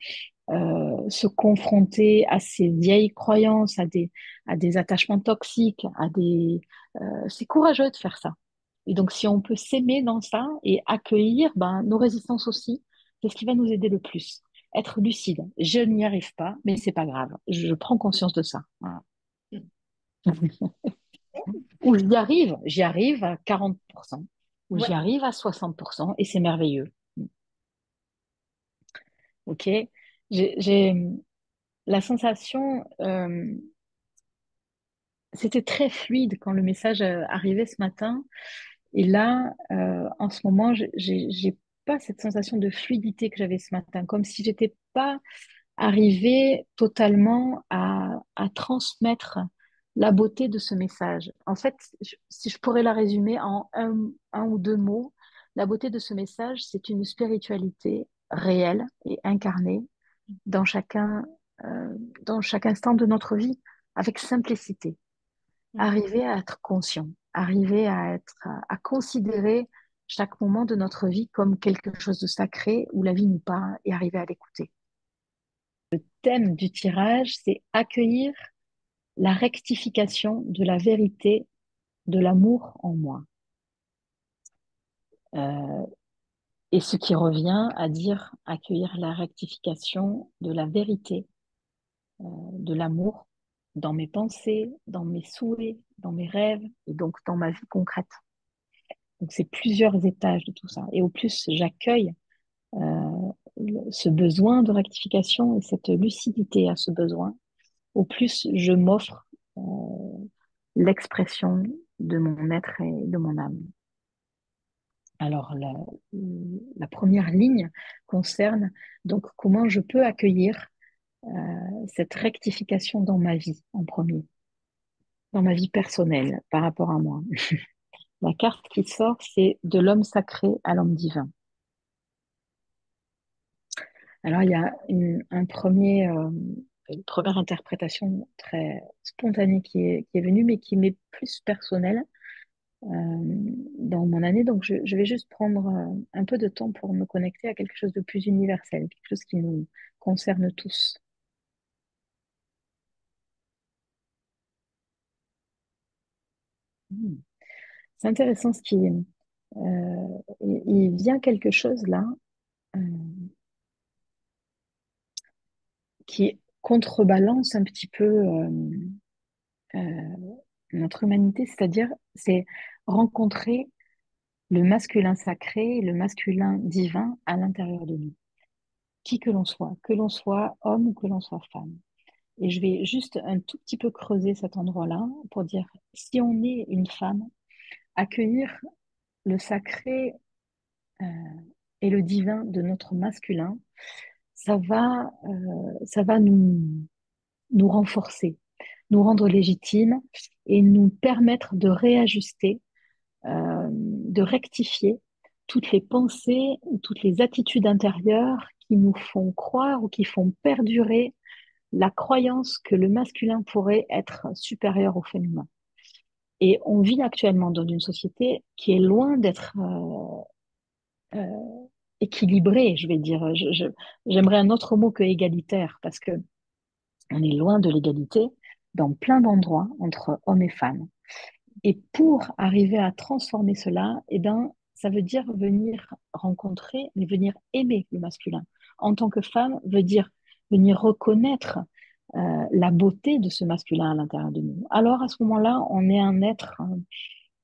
se confronter à ces vieilles croyances, à des attachements toxiques, c'est courageux de faire ça. Et donc, si on peut s'aimer dans ça et accueillir ben, nos résistances aussi, c'est ce qui va nous aider le plus. Être lucide. Je n'y arrive pas, mais c'est pas grave. Je prends conscience de ça. Voilà. Ou j'y arrive à 40%, ou Ouais. j'y arrive à 60%, et c'est merveilleux. OK? J'ai la sensation, c'était très fluide quand le message arrivait ce matin. Et là, en ce moment, j'ai pas cette sensation de fluidité que j'avais ce matin, comme si j'étais pas arrivée totalement à transmettre la beauté de ce message. En fait, si je pourrais la résumer en un ou deux mots, la beauté de ce message, c'est une spiritualité réelle et incarnée dans euh, dans chaque instant de notre vie, avec simplicité. Mm. Arriver à être conscient, arriver à considérer chaque moment de notre vie comme quelque chose de sacré où la vie nous parle et arriver à l'écouter. Le thème du tirage, c'est accueillir la rectification de la vérité de l'amour en moi. Euh, et ce qui revient à dire accueillir la rectification de la vérité de l'amour dans mes pensées, dans mes souhaits, dans mes rêves et donc dans ma vie concrète. Donc c'est plusieurs étages de tout ça. Et au plus j'accueille ce besoin de rectification et cette lucidité à ce besoin, au plus je m'offre l'expression de mon être et de mon âme. Alors la première ligne concerne donc comment je peux accueillir cette rectification dans ma vie en premier, dans ma vie personnelle par rapport à moi. La carte qui sort, c'est de l'homme sacré à l'homme divin. Alors, il y a une première interprétation très spontanée qui est venue, mais qui m'est plus personnelle euh, dans mon année. Donc, je vais juste prendre un peu de temps pour me connecter à quelque chose de plus universel, quelque chose qui nous concerne tous. Hmm. C'est intéressant il vient quelque chose là euh, qui contrebalance un petit peu euh, notre humanité, c'est-à-dire c'est rencontrer le masculin sacré et le masculin divin à l'intérieur de nous, qui que l'on soit homme ou que l'on soit femme. Et je vais juste un tout petit peu creuser cet endroit-là pour dire, si on est une femme, accueillir le sacré euh, et le divin de notre masculin, ça va nous renforcer, nous rendre légitimes et nous permettre de réajuster, de rectifier toutes les pensées, toutes les attitudes intérieures qui nous font croire ou qui font perdurer la croyance que le masculin pourrait être supérieur au féminin. Et on vit actuellement dans une société qui est loin d'être équilibrée, je vais dire. J'aimerais un autre mot que égalitaire, parce que on est loin de l'égalité dans plein d'endroits entre hommes et femmes. Et pour arriver à transformer cela, eh ben, ça veut dire venir rencontrer, mais venir aimer le masculin. En tant que femme, veut dire venir reconnaître la beauté de ce masculin à l'intérieur de nous. Alors à ce moment-là, on est un être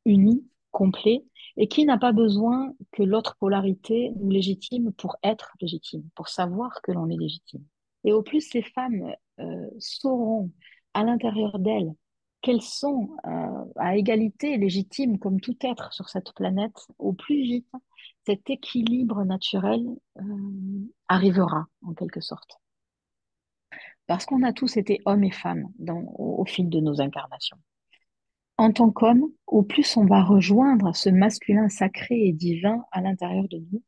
uni, complet, et qui n'a pas besoin que l'autre polarité nous légitime pour être légitime, pour savoir que l'on est légitime. Et au plus ces femmes sauront à l'intérieur d'elles qu'elles sont à égalité légitimes comme tout être sur cette planète, au plus vite cet équilibre naturel arrivera en quelque sorte. Parce qu'on a tous été hommes et femmes au fil de nos incarnations. En tant qu'homme, au plus on va rejoindre ce masculin sacré et divin à l'intérieur de nous,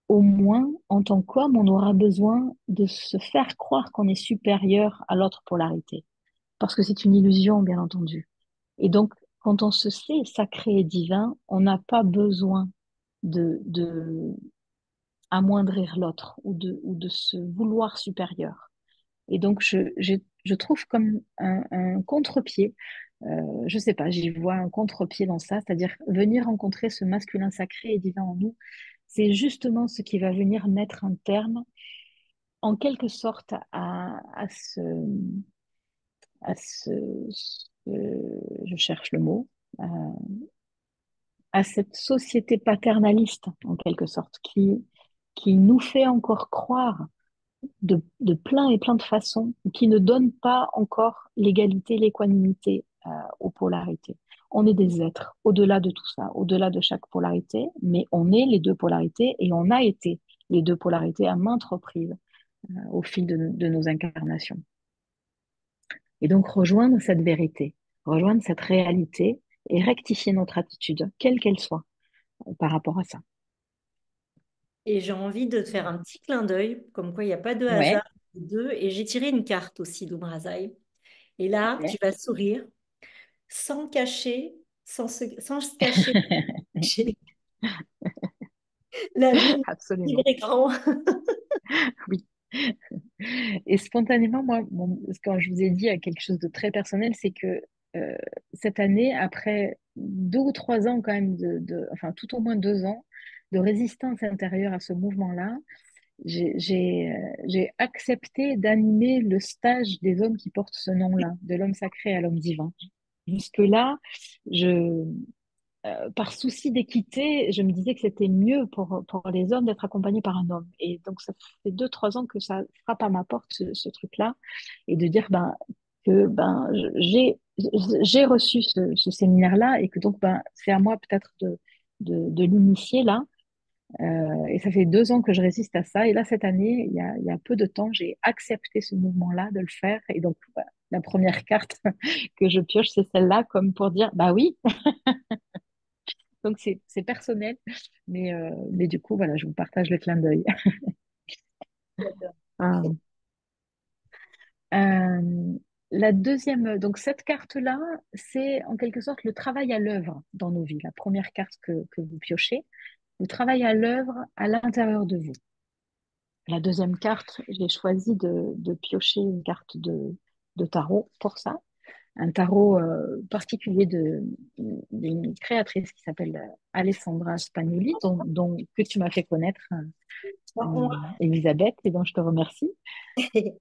au moins en tant qu'homme, on aura besoin de se faire croire qu'on est supérieur à l'autre polarité. Parce que c'est une illusion, bien entendu. Et donc, quand on se sait sacré et divin, on n'a pas besoin de amoindrir l'autre ou de se vouloir supérieur. Et donc, je trouve comme un contre-pied, je sais pas, j'y vois un contre-pied dans ça, c'est-à-dire venir rencontrer ce masculin sacré et divin en nous, c'est justement ce qui va venir mettre un terme, en quelque sorte, je cherche le mot, euh, à cette société paternaliste, en quelque sorte, qui nous fait encore croire de plein et plein de façons qui ne donnent pas encore l'égalité, l'équanimité aux polarités. On est des êtres au-delà de tout ça, au-delà de chaque polarité, mais on est les deux polarités et on a été les deux polarités à maintes reprises au fil de nos incarnations. Et donc rejoindre cette vérité, rejoindre cette réalité et rectifier notre attitude, quelle qu'elle soit, par rapport à ça. Et j'ai envie de te faire un petit clin d'œil, comme quoi il n'y a pas de hasard. Ouais, Deux. Et j'ai tiré une carte aussi d'Umrazai. Et là, tu ouais. vas sourire sans cacher, sans se cacher. La lune, il Absolument. est grand. Oui. Et spontanément, moi, quand je vous ai dit à quelque chose de très personnel, c'est que euh, cette année, après 2 ou 3 ans quand même, enfin tout au moins 2 ans de résistance intérieure à ce mouvement-là, j'ai accepté d'animer le stage des hommes qui portent ce nom-là, de l'homme sacré à l'homme divin. Jusque-là, je, par souci d'équité, je me disais que c'était mieux pour les hommes d'être accompagnés par un homme. Et donc, ça fait 2, 3 ans que ça frappe à ma porte, ce truc-là, et de dire que j'ai reçu ce séminaire-là et que donc c'est à moi peut-être de l'initier là. Et ça fait 2 ans que je résiste à ça. Et là, cette année, il y a peu de temps, j'ai accepté ce mouvement-là de le faire. Et donc, voilà, la première carte que je pioche, c'est celle-là, comme pour dire, bah oui. Donc, c'est personnel. Mais du coup, voilà, je vous partage le clin d'œil. J'adore. Ah. Euh, la deuxième, donc cette carte-là, c'est en quelque sorte le travail à l'œuvre dans nos vies. La première carte que vous piochez, le travail à l'œuvre à l'intérieur de vous. La deuxième carte, j'ai choisi de piocher une carte de tarot pour ça. Un tarot particulier d'une créatrice qui s'appelle Alessandra Spagnoli, que tu m'as fait connaître, On, Elisabeth, et dont je te remercie.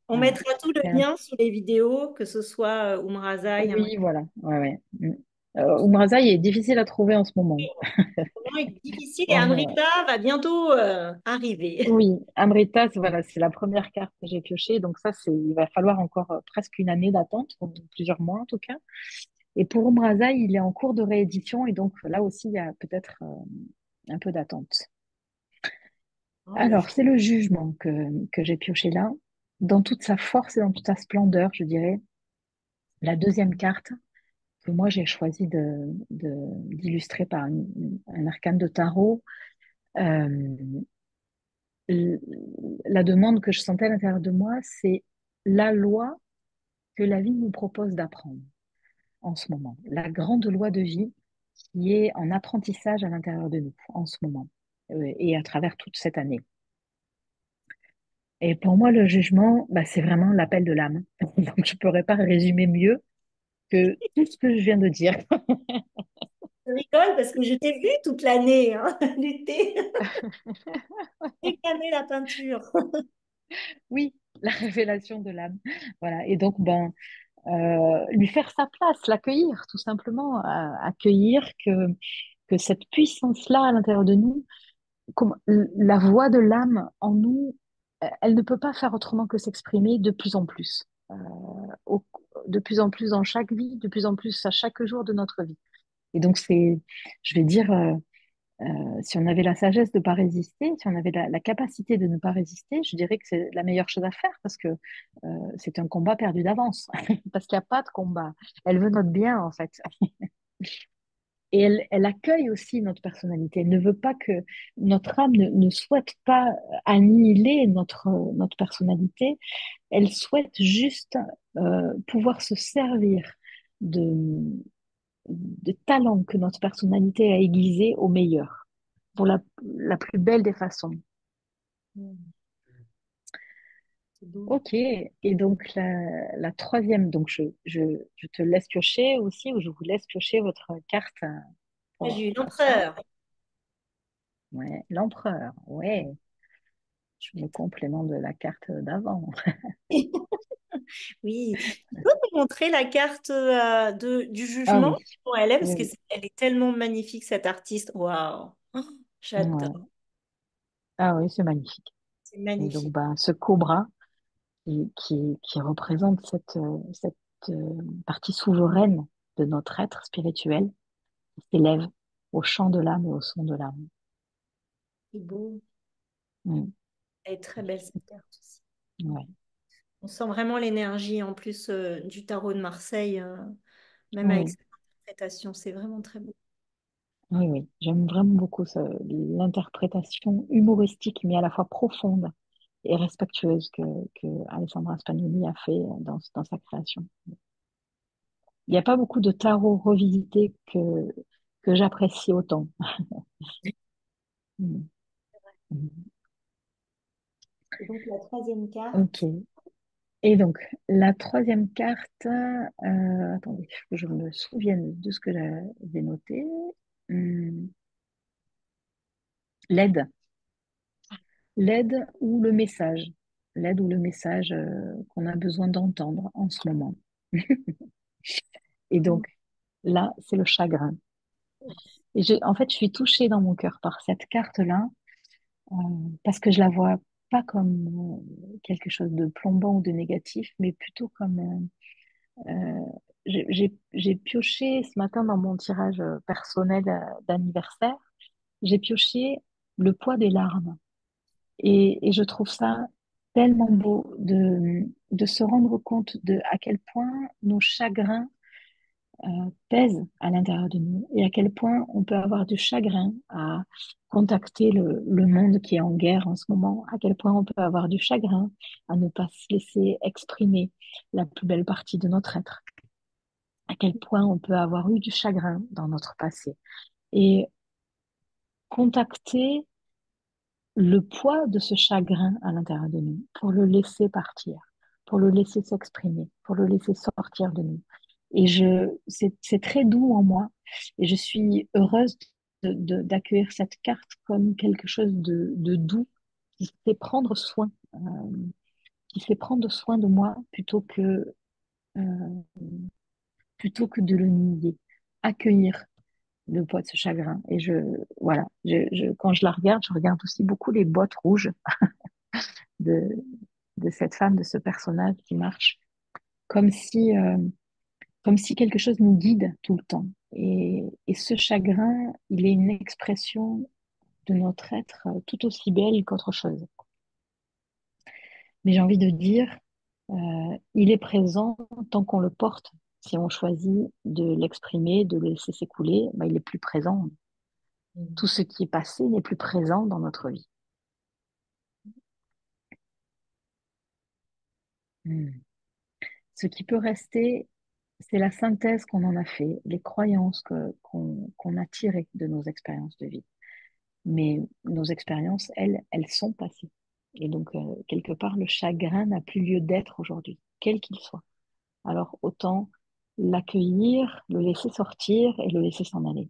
on Euh, mettra tout le c'est un- lien sous les vidéos, que ce soit Umrazai, oui, voilà. Ouais, ouais. Umrazaï est difficile à trouver en ce moment. moment est difficile et On, Amrita va bientôt arriver. Oui, Amritas, voilà, c'est la première carte que j'ai piochée. Donc ça, il va falloir encore presque une année d'attente, ou plusieurs mois en tout cas. Et pour Umraza, il est en cours de réédition et donc là aussi, il y a peut-être un peu d'attente. Oh, bah, Alors, c'est le jugement que j'ai pioché là, dans toute sa force et dans toute sa splendeur, je dirais. La deuxième carte que moi j'ai choisi d'illustrer par un arcane de tarot. Euh, l- la demande que je sentais à l'intérieur de moi, c'est la loi que la vie nous propose d'apprendre en ce moment. La grande loi de vie qui est en apprentissage à l'intérieur de nous en ce moment et à travers toute cette année. Et pour moi, le jugement, bah, c'est vraiment l'appel de l'âme. Donc, je ne pourrais pas résumer mieux que tout ce que je viens de dire. je rigole parce que je t'ai vu toute l'année hein, lutter, réclamer la peinture. Oui, la révélation de l'âme. Voilà. Et donc, ben, lui faire sa place, l'accueillir, tout simplement, accueillir que cette puissance-là à l'intérieur de nous, comme la voix de l'âme en nous, elle ne peut pas faire autrement que s'exprimer de plus en plus, au- de plus en plus dans chaque vie, de plus en plus à chaque jour de notre vie. Et donc je vais dire, si on avait la sagesse de ne pas résister, si on avait la capacité de ne pas résister, je dirais que c'est la meilleure chose à faire parce que c'est un combat perdu d'avance, parce qu'il n'y a pas de combat. Elle veut notre bien, en fait. Et elle accueille aussi notre personnalité. Elle ne veut pas que notre âme ne souhaite pas annihiler notre personnalité. Elle souhaite juste pouvoir se servir de, de talents que notre personnalité a aiguisés au meilleur, pour la plus belle des façons. Hmm, c'est beau. Ok, et donc la troisième, donc je te laisse piocher aussi, ou je vous laisse piocher votre carte Moi, j'ai eu pour ça. l'empereur. Ouais, l'empereur, ouais, le Chouette. complément de la carte d'avant. Oui, tu peux me montrer la carte du Ah oui, jugement pour elle parce oui, que oui. elle est tellement magnifique cette artiste. Waouh, oh, Ouais. j'adore. Ah oui, c'est magnifique. C'est Et donc, magnifique. ben, ce cobra qui représente cette partie souveraine de notre être spirituel, qui s'élève au chant de l'âme et au son de l'âme. C'est beau. Mm. Elle est très belle cette carte aussi. Ouais. On sent vraiment l'énergie en plus du tarot de Marseille, même avec Oui, cette interprétation. C'est vraiment très beau. oui, oui. J'aime vraiment beaucoup l'interprétation humoristique, mais à la fois profonde et respectueuse que Alessandra Spagnoli a fait dans sa création. Il n'y a pas beaucoup de tarots revisités que j'apprécie autant. Mm. Mm. Et donc la troisième carte. Ok. Et donc, la troisième carte, attendez, il faut que je me souvienne de ce que j'avais noté. Hmm, L'aide. L'aide ou le message. L'aide ou le message qu'on a besoin d'entendre en ce moment. Et donc, là, c'est le chagrin. Et en fait, je suis touchée dans mon cœur par cette carte-là, euh, parce que je la vois pas comme quelque chose de plombant ou de négatif, mais plutôt comme j'ai pioché ce matin dans mon tirage personnel d'anniversaire, j'ai pioché le poids des larmes. Et je trouve ça tellement beau de se rendre compte de à quel point nos chagrins pèsent à l'intérieur de nous et à quel point on peut avoir du chagrin à contacter le monde qui est en guerre en ce moment, à quel point on peut avoir du chagrin à ne pas se laisser exprimer la plus belle partie de notre être, à quel point on peut avoir eu du chagrin dans notre passé. Et contacter le poids de ce chagrin à l'intérieur de nous, pour le laisser partir, pour le laisser s'exprimer, pour le laisser sortir de nous. C'est très doux en moi et je suis heureuse d'accueillir cette carte comme quelque chose de doux qui sait prendre soin, qui sait prendre soin de moi euh, plutôt que de le nier, accueillir le poids de ce chagrin. Et voilà, quand je la regarde, je regarde aussi beaucoup les bottes rouges de, de cette femme, de ce personnage qui marche comme si, euh, comme si quelque chose nous guide tout le temps. Et ce chagrin, il est une expression de notre être tout aussi belle qu'autre chose. Mais j'ai envie de dire, il est présent tant qu'on le porte. Si on choisit de l'exprimer, de le laisser s'écouler, bah, il est plus présent. Tout ce qui est passé n'est plus présent dans notre vie. Hmm. Ce qui peut rester, c'est la synthèse qu'on en a fait, les croyances qu'on a tirées de nos expériences de vie. Mais nos expériences, elles sont passées. Et donc, quelque part, le chagrin n'a plus lieu d'être aujourd'hui, quel qu'il soit. Alors, autant l'accueillir, le laisser sortir et le laisser s'en aller.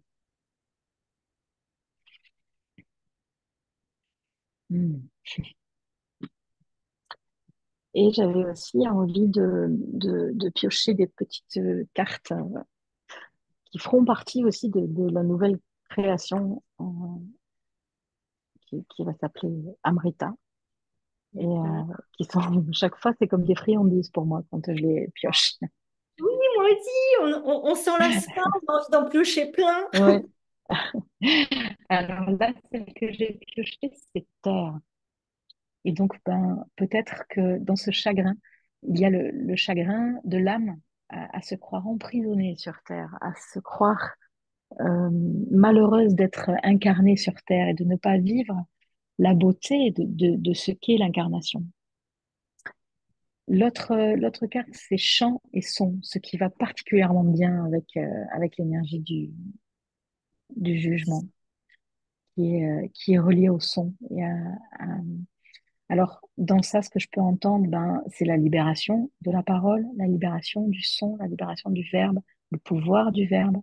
Hmm. Et j'avais aussi envie de piocher des petites cartes qui feront partie aussi de la nouvelle création qui va s'appeler Amrita. Et qui sont, chaque fois, c'est comme des friandises pour moi quand je les pioche. Oui, moi aussi, on s'en lasse pas, on a envie d'en piocher plein. Ouais. Alors là, celle que j'ai piochée, c'est terre. Et donc, ben, peut-être que dans ce chagrin, il y a le chagrin de l'âme à se croire emprisonnée sur terre, à se croire malheureuse d'être incarnée sur terre et de ne pas vivre la beauté de ce qu'est l'incarnation. L'autre carte, c'est chant et son, ce qui va particulièrement bien avec l'énergie du jugement, qui est relié au son. Alors, dans ça, ce que je peux entendre, ben, c'est la libération de la parole, la libération du son, la libération du verbe, le pouvoir du verbe,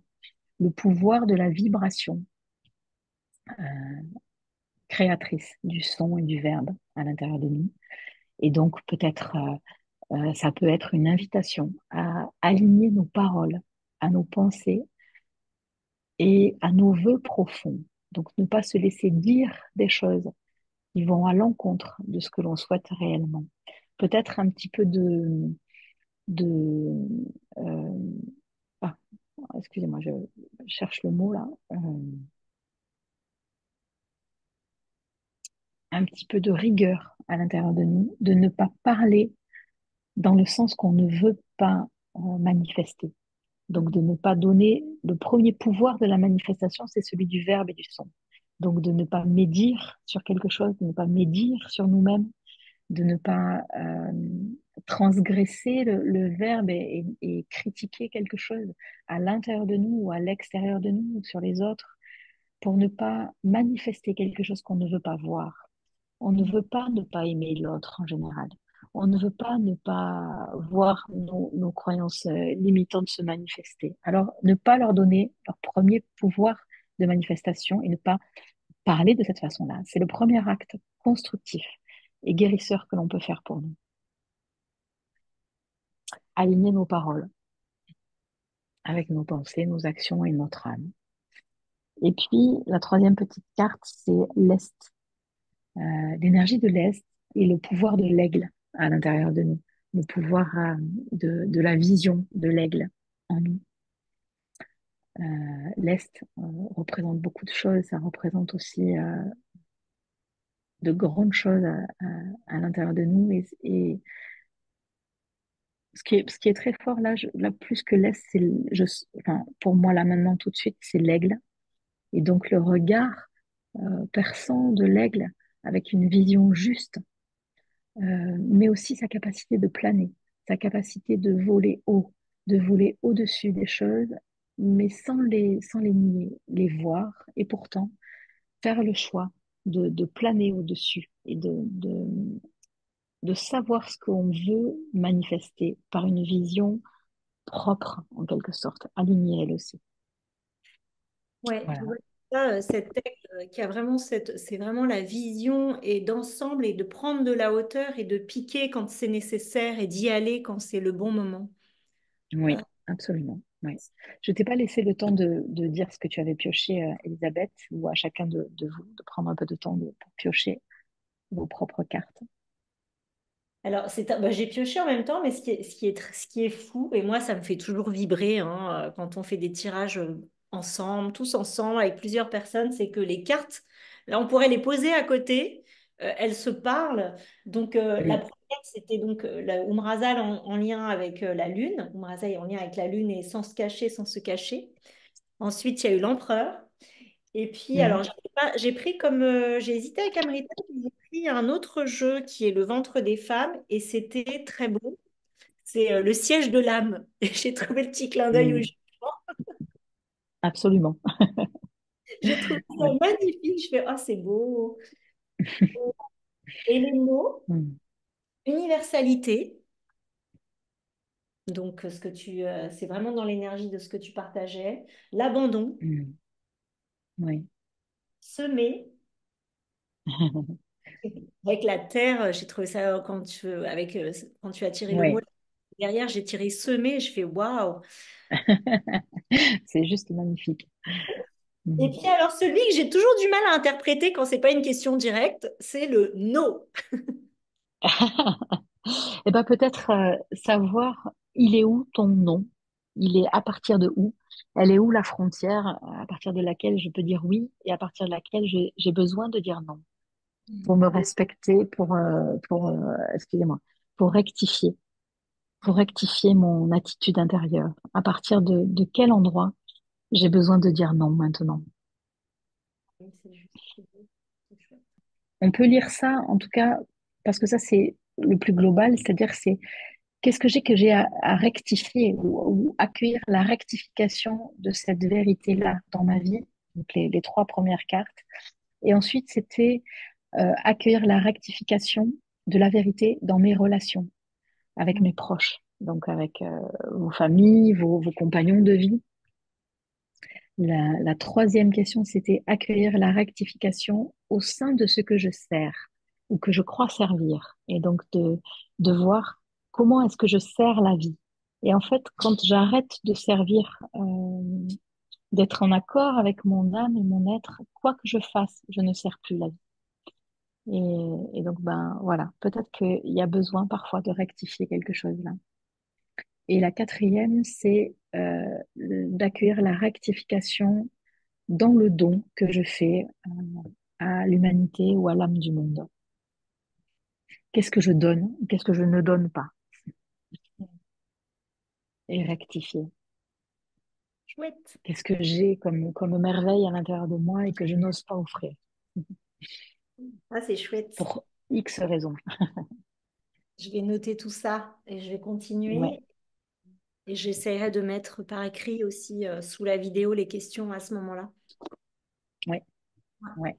le pouvoir de la vibration créatrice du son et du verbe à l'intérieur de nous. Et donc, peut-être, ça peut être une invitation à aligner nos paroles, à nos pensées et à nos vœux profonds. Donc, ne pas se laisser dire des choses qui vont à l'encontre de ce que l'on souhaite réellement. Peut-être un petit peu de euh, ah, excusez-moi, je cherche le mot là. Un petit peu de rigueur à l'intérieur de nous, de ne pas parler dans le sens qu'on ne veut pas manifester. Donc, de ne pas donner le premier pouvoir de la manifestation, c'est celui du verbe et du son. Donc, de ne pas médire sur quelque chose, de ne pas médire sur nous-mêmes, de ne pas transgresser le verbe et critiquer quelque chose à l'intérieur de nous ou à l'extérieur de nous ou sur les autres pour ne pas manifester quelque chose qu'on ne veut pas voir. On ne veut pas ne pas aimer l'autre en général. On ne veut pas ne pas voir nos croyances limitantes se manifester. Alors, ne pas leur donner leur premier pouvoir de manifestation et ne pas parler de cette façon-là. C'est le premier acte constructif et guérisseur que l'on peut faire pour nous. Aligner nos paroles avec nos pensées, nos actions et notre âme. Et puis, la troisième petite carte, c'est l'Est. L'énergie de l'Est et le pouvoir de l'aigle à l'intérieur de nous, le pouvoir de la vision de l'aigle en nous. L'Est représente beaucoup de choses, ça représente aussi de grandes choses à l'intérieur de nous. Et ce qui est très fort là, là plus que l'Est, enfin, pour moi là maintenant tout de suite, c'est l'aigle. Et donc le regard perçant de l'aigle avec une vision juste, mais aussi sa capacité de planer, sa capacité de voler haut, de voler au-dessus des choses, mais sans les nier, les voir et pourtant faire le choix de planer au-dessus et de savoir ce qu'on veut manifester par une vision propre, en quelque sorte, alignée elle aussi. Ouais, je Voilà. vois ça, cette aigle qui a vraiment c'est vraiment la vision et d'ensemble et de prendre de la hauteur et de piquer quand c'est nécessaire et d'y aller quand c'est le bon moment. Oui, absolument. Oui. Je t'ai pas laissé le temps de dire ce que tu avais pioché, Elisabeth, ou à chacun de vous de prendre un peu de temps pour piocher vos propres cartes. Alors, j'ai pioché en même temps, mais ce qui est fou, et moi, ça me fait toujours vibrer hein, quand on fait des tirages ensemble, tous ensemble, avec plusieurs personnes, c'est que les cartes, là, on pourrait les poser à côté, elles se parlent. Donc, la Mm. première, c'était donc la Umrazal en lien avec la Lune. Umrazal est en lien avec la Lune et sans se cacher, sans se cacher. Ensuite, il y a eu l'Empereur. Et puis, alors, Mhm. j'ai pris comme. J'ai hésité avec Amrita, puis j'ai pris un autre jeu qui est le ventre des femmes, et c'était très beau. C'est le siège de l'âme. Et j'ai trouvé le petit clin d'œil au jeu. Mm. Absolument. J'ai trouvé ça Oui. magnifique. Je fais, oh, c'est beau. Et les mots, Mm. universalité. Donc, c'est vraiment dans l'énergie de ce que tu partageais. L'abandon, Mm. Oui. semer. Avec la terre, j'ai trouvé ça quand tu as tiré le mot Oui. derrière, j'ai tiré semer. Je fais waouh. C'est juste magnifique. Et Mm. puis alors celui que j'ai toujours du mal à interpréter quand c'est pas une question directe, c'est le no. Eh ben peut-être savoir il est où ton nom, il est à partir de où, elle est où la frontière à partir de laquelle je peux dire oui et à partir de laquelle j'ai besoin de dire non pour me respecter, excusez-moi, pour rectifier, pour rectifier mon attitude intérieure. À partir de quel endroit j'ai besoin de dire non maintenant. Oui, c'est juste, c'est beau, c'est chouette. On peut lire ça en tout cas parce que ça c'est le plus global, c'est-à-dire c'est qu'est-ce que j'ai à rectifier ou accueillir la rectification de cette vérité-là dans ma vie, donc les trois premières cartes. Et ensuite, c'était accueillir la rectification de la vérité dans mes relations avec mes proches, donc avec vos familles, vos compagnons de vie. La troisième question, c'était accueillir la rectification au sein de ce que je sers ou que je crois servir. Et donc de voir comment est-ce que je sers la vie. Et en fait, quand j'arrête de servir, d'être en accord avec mon âme et mon être, quoi que je fasse, je ne sers plus la vie. Et donc, ben voilà, peut-être qu'il y a besoin parfois de rectifier quelque chose là. Et la quatrième, c'est d'accueillir la rectification dans le don que je fais à l'humanité ou à l'âme du monde. Qu'est-ce que je donne, qu'est-ce que je ne donne pas, et rectifier. Chouette. Qu'est-ce que j'ai comme merveille à l'intérieur de moi et que je n'ose pas offrir, Ah, c'est chouette. pour X raisons. Je vais noter tout ça et je vais Ouais, continuer. Et j'essaierai de mettre par écrit aussi sous la vidéo les questions à ce moment-là. ouais, ouais.